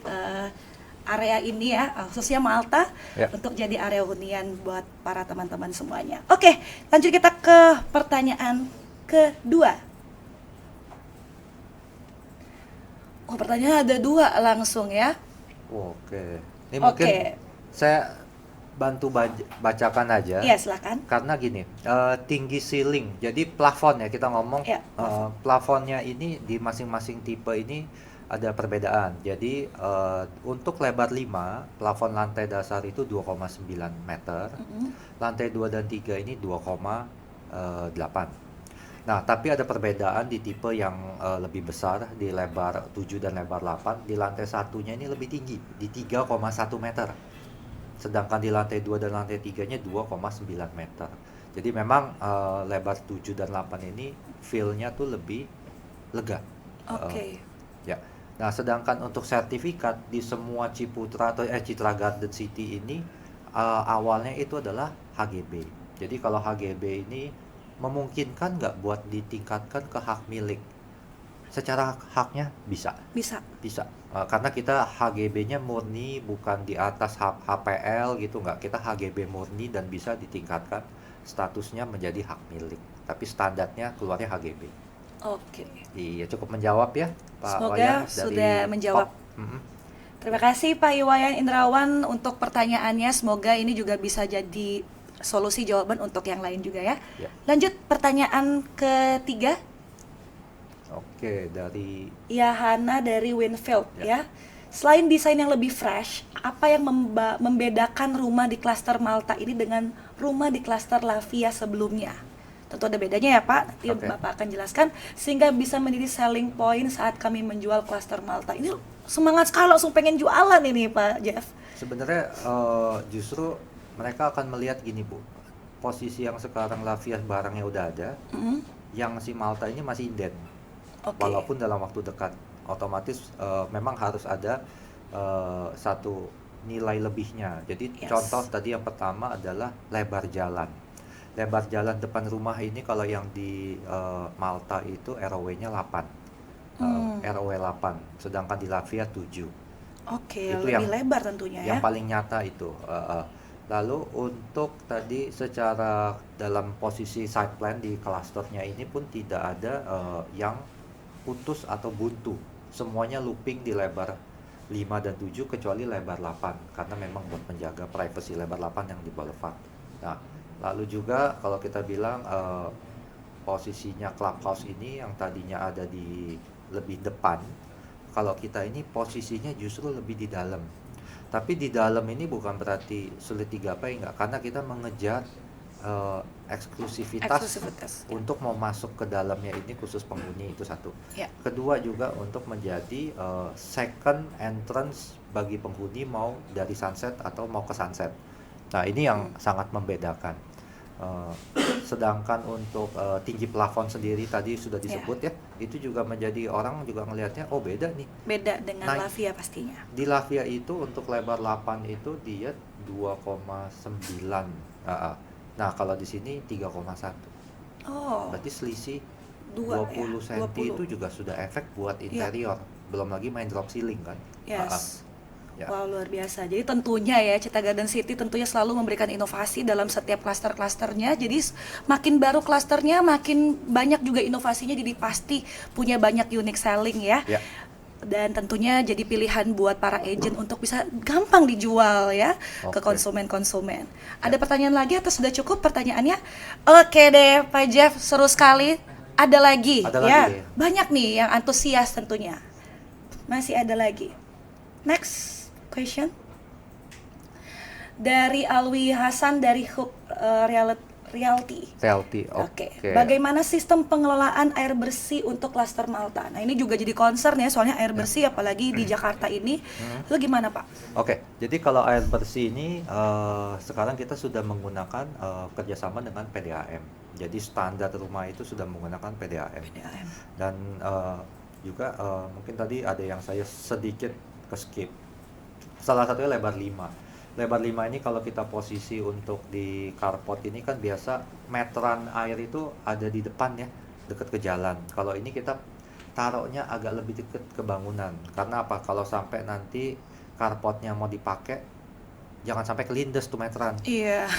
area ini ya, khususnya Malta Ya. untuk jadi area hunian buat para teman-teman semuanya. Oke, lanjut kita ke pertanyaan kedua. Oh, pertanyaan ada 2 langsung ya. Oke. Ini Oke. mungkin saya bantu bacakan aja. Iya, silakan. Karena gini, tinggi ceiling, jadi plafon ya kita ngomong, Ya, plafonnya ini di masing-masing tipe ini ada perbedaan. Jadi untuk lebar 5, plafon lantai dasar itu 2,9 meter, lantai 2 dan 3 ini 2,8. Nah, tapi ada perbedaan di tipe yang lebih besar, di lebar 7 dan lebar 8, di lantai satunya ini lebih tinggi, di 3,1 meter. Sedangkan di lantai 2 dan lantai 3-nya 2,9 meter. Jadi memang lebar 7 dan 8 ini feel-nya tuh lebih lega. Oke. Ya. Nah, sedangkan untuk sertifikat di semua Ciputra atau Citra Garden City ini awalnya itu adalah HGB. Jadi kalau HGB ini memungkinkan nggak buat ditingkatkan ke hak milik? Secara haknya bisa. Bisa. Karena kita HGB-nya murni, bukan di atas HPL gitu, nggak. Kita HGB murni dan bisa ditingkatkan statusnya menjadi hak milik. Tapi standarnya keluarnya HGB. Oke. Iya, cukup menjawab ya Pak Semoga Wayan dari sudah menjawab. POP. Terima kasih Pak Iwayan Indrawan untuk pertanyaannya. Semoga ini juga bisa jadi solusi jawaban untuk yang lain juga ya. Ya. Lanjut pertanyaan ketiga. Oke, dari Yahana dari Winfield Ya. ya. Selain desain yang lebih fresh, apa yang membedakan rumah di klaster Malta ini dengan rumah di klaster Lavia sebelumnya? Tentu ada bedanya ya Pak, nanti Oke. Bapak akan jelaskan sehingga bisa menjadi selling point saat kami menjual klaster Malta. Ini semangat sekali langsung pengen jualan ini Pak Jeff. sebenarnya justru mereka akan melihat gini Bu, posisi yang sekarang Lavia barangnya udah ada, Mm, yang si Malta ini masih inden. Oke. Walaupun dalam waktu dekat, otomatis memang harus ada satu nilai lebihnya. Jadi Yes. contoh tadi yang pertama adalah lebar jalan. Lebar jalan depan rumah ini kalau yang di Malta itu ROW-nya 8. ROW 8, sedangkan di Lavia 7. Oke, Itu lebih yang- lebar tentunya ya. Yang paling nyata itu. Lalu untuk tadi secara dalam posisi side plan di klasternya ini pun tidak ada yang putus atau buntu. Semuanya looping di lebar 5 dan 7 kecuali lebar 8 karena memang buat menjaga privacy lebar 8 yang di boulevard. Nah, lalu juga kalau kita bilang posisinya clubhouse ini yang tadinya ada di lebih depan, kalau kita ini posisinya justru lebih di dalam. Tapi di dalam ini bukan berarti sulit digapai, enggak, karena kita mengejar eksklusivitas Eksklusivitas. untuk mau masuk ke dalamnya ini khusus penghuni, itu satu. Ya. Kedua juga untuk menjadi second entrance bagi penghuni mau dari sunset atau mau ke sunset. Nah, ini yang sangat membedakan. Sedangkan untuk tinggi plafon sendiri tadi sudah disebut ya, itu juga menjadi orang juga ngelihatnya, oh beda nih. Beda dengan Nah, Lavia pastinya. Di Lavia itu untuk lebar 8 itu dia 2,9. Nah, kalau di sini 3,1. Oh, Berarti selisih dua 20 ya, cm itu juga sudah efek buat interior. Belum lagi main drop ceiling kan. Yes. Ya. Wow, luar biasa. Jadi tentunya ya Cita Garden City tentunya selalu memberikan inovasi dalam setiap klaster-klasternya. Jadi makin baru klasternya, makin banyak juga inovasinya. Jadi pasti punya banyak unique selling ya. Ya. Dan tentunya jadi pilihan buat para agent untuk bisa gampang dijual ya ke Oke. konsumen-konsumen. Ada pertanyaan lagi atau sudah cukup pertanyaannya? Oke deh, Pak Jeff, seru sekali. Ada lagi Ada ya. lagi. Banyak nih yang antusias tentunya. Masih ada lagi. Next question. Dari Alwi Hasan dari Hub Realty. Realty. Oke. Bagaimana sistem pengelolaan air bersih untuk klaster Malta? Nah, ini juga jadi concern ya, soalnya air bersih apalagi di Jakarta ini. Lo gimana, Pak? Oke, jadi kalau air bersih ini sekarang kita sudah menggunakan kerjasama dengan PDAM. Jadi standar rumah itu sudah menggunakan PDAM. PDAM. Dan juga mungkin tadi ada yang saya sedikit skip. Salah satunya lebar 5. Lebar 5 ini kalau kita posisi untuk di carport ini kan biasa meteran air itu ada di depan ya, dekat ke jalan. Kalau ini kita taruhnya agak lebih dekat ke bangunan. Karena apa? Kalau sampai nanti carportnya mau dipakai, jangan sampai kelindes tuh meteran. Iya.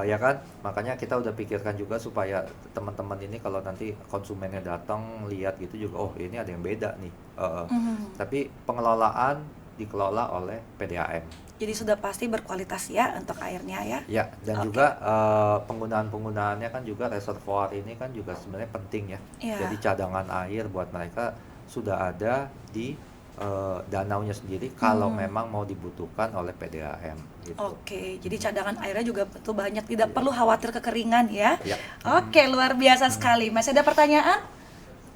Ya kan? Makanya kita udah pikirkan juga supaya teman-teman ini kalau nanti konsumennya datang lihat gitu juga, oh ini ada yang beda nih. Tapi pengelolaan dikelola oleh PDAM. Jadi sudah pasti berkualitas ya untuk airnya ya. Ya, dan Oke. juga penggunaan-penggunaannya kan juga reservoir ini kan juga sebenarnya penting ya. Iya. Jadi cadangan air buat mereka sudah ada di danaunya sendiri kalau memang mau dibutuhkan oleh PDAM gitu. Oke, jadi cadangan airnya juga betul banyak, tidak perlu khawatir kekeringan ya. Ya. Oke, luar biasa sekali. Masih ada pertanyaan?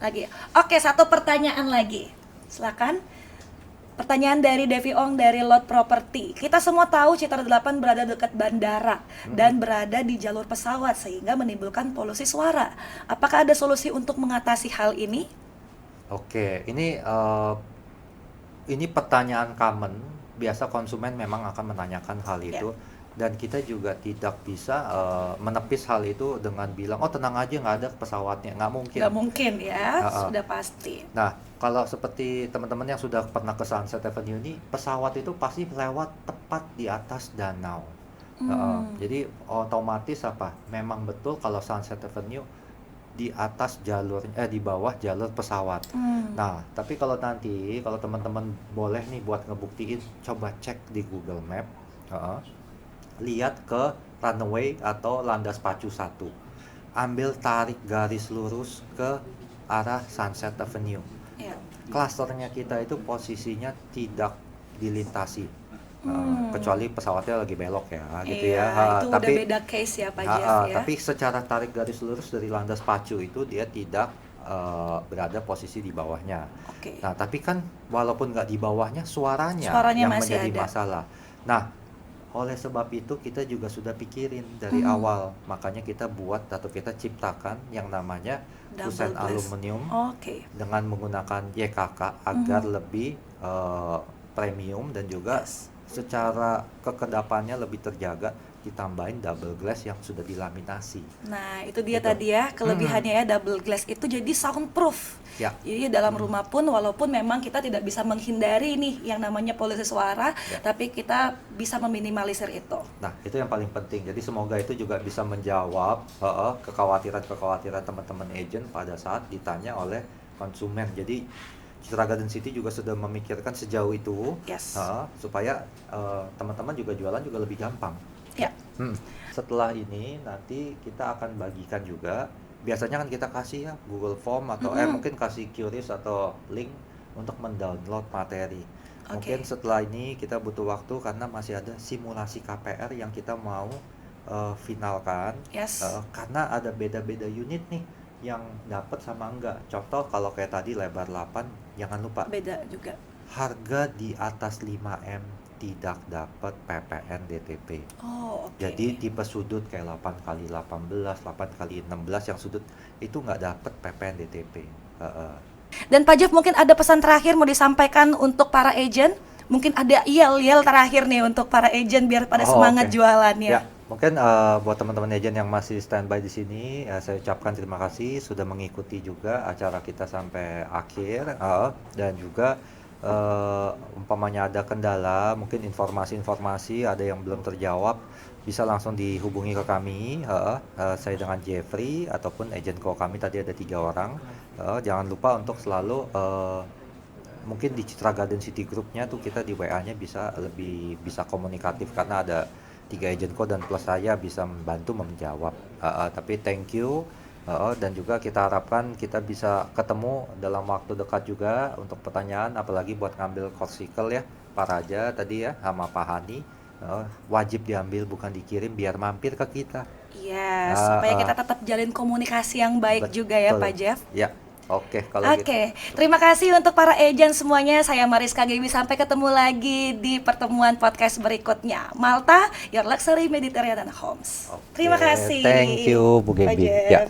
Lagi. Oke, satu pertanyaan lagi. Silakan. Pertanyaan dari Devi Ong dari Lot Property. Kita semua tahu Citra 8 berada dekat bandara dan berada di jalur pesawat sehingga menimbulkan polusi suara. Apakah ada solusi untuk mengatasi hal ini? Oke, ini pertanyaan common. Biasa konsumen memang akan menanyakan hal itu. Dan kita juga tidak bisa menepis hal itu dengan bilang, oh tenang aja nggak ada pesawatnya. Nggak mungkin. Nggak mungkin ya, Ha-ha. sudah pasti. Nah, kalau seperti teman-teman yang sudah pernah ke Sunset Avenue ini, pesawat itu pasti lewat tepat di atas danau. Jadi otomatis apa? Memang betul kalau Sunset Avenue di atas jalur, di bawah jalur pesawat. Nah, tapi kalau nanti, kalau teman-teman boleh nih buat ngebuktiin, coba cek di Google Map, lihat ke runway atau landas pacu 1. Ambil tarik garis lurus ke arah Sunset Avenue. Ya. Klasternya kita itu posisinya tidak dilintasi, kecuali pesawatnya lagi belok ya, gitu Iya, ya. itu udah beda case ya Pak Jeff ya. Tapi secara tarik garis lurus dari landas pacu itu dia tidak berada posisi di bawahnya. Oke. Nah, tapi kan walaupun nggak di bawahnya, suaranya Suaranya yang masih menjadi ada. masalah. Nah, oleh sebab itu kita juga sudah pikirin dari awal, makanya kita buat atau kita ciptakan yang namanya Double kusen glass. aluminium Oke. dengan menggunakan YKK agar lebih premium dan juga Yes. secara kekedapannya lebih terjaga, ditambahin double glass yang sudah dilaminasi. Nah, itu dia Gitu. tadi ya kelebihannya ya double glass itu jadi soundproof. Ya. Jadi dalam rumah pun walaupun memang kita tidak bisa menghindari nih yang namanya polusi suara, Ya. tapi kita bisa meminimalisir itu. Nah, itu yang paling penting. Jadi semoga itu juga bisa menjawab kekhawatiran-kekhawatiran teman-teman agent pada saat ditanya oleh konsumen. Jadi Citra Garden City juga sudah memikirkan sejauh itu, Yes. supaya teman-teman juga jualan juga lebih gampang. Ya. Setelah ini nanti kita akan bagikan juga. Biasanya kan kita kasih ya Google Form atau mungkin kasih QRIS atau link untuk mendownload materi. Mungkin setelah ini kita butuh waktu karena masih ada simulasi KPR yang kita mau finalkan. Yes. Karena ada beda-beda unit nih yang dapat sama enggak. Contoh kalau kayak tadi lebar 8, jangan lupa Beda juga. harga di atas 5M tidak dapat PPN DTP. Oh, oke. Jadi tipe sudut kayak 8x18, 8x16 yang sudut itu nggak dapat PPN DTP. Dan Pak Jeff mungkin ada pesan terakhir mau disampaikan untuk para agent? Mungkin ada yel-yel terakhir nih untuk para agent biar pada semangat Oke. jualannya. Ya, mungkin buat teman-teman agent yang masih standby di sini, saya ucapkan terima kasih sudah mengikuti juga acara kita sampai akhir, dan juga umpamanya ada kendala, mungkin informasi-informasi ada yang belum terjawab, bisa langsung dihubungi ke kami, saya dengan Jeffrey ataupun agenco kami tadi ada 3 orang. Jangan lupa untuk selalu mungkin di Citra Garden City Group-nya tuh kita di WA-nya bisa lebih bisa komunikatif karena ada 3 agenco dan plus saya bisa membantu menjawab. Tapi thank you. Dan juga kita harapkan kita bisa ketemu dalam waktu dekat juga untuk pertanyaan, apalagi buat ngambil korsikel ya Pak Raja tadi ya sama Pak Hani. Wajib diambil bukan dikirim biar mampir ke kita. Iya, supaya kita tetap jalin komunikasi yang baik juga ya Betul. Pak Jeff. Ya, oke kalau gitu. Oke, terima kasih untuk para agent semuanya. Saya Mariska Gaby, sampai ketemu lagi di pertemuan podcast berikutnya. Malta, Your Luxury Mediterranean Homes. Oke, Terima kasih. Thank you Bu Pak Gaby. Jeff. Ya.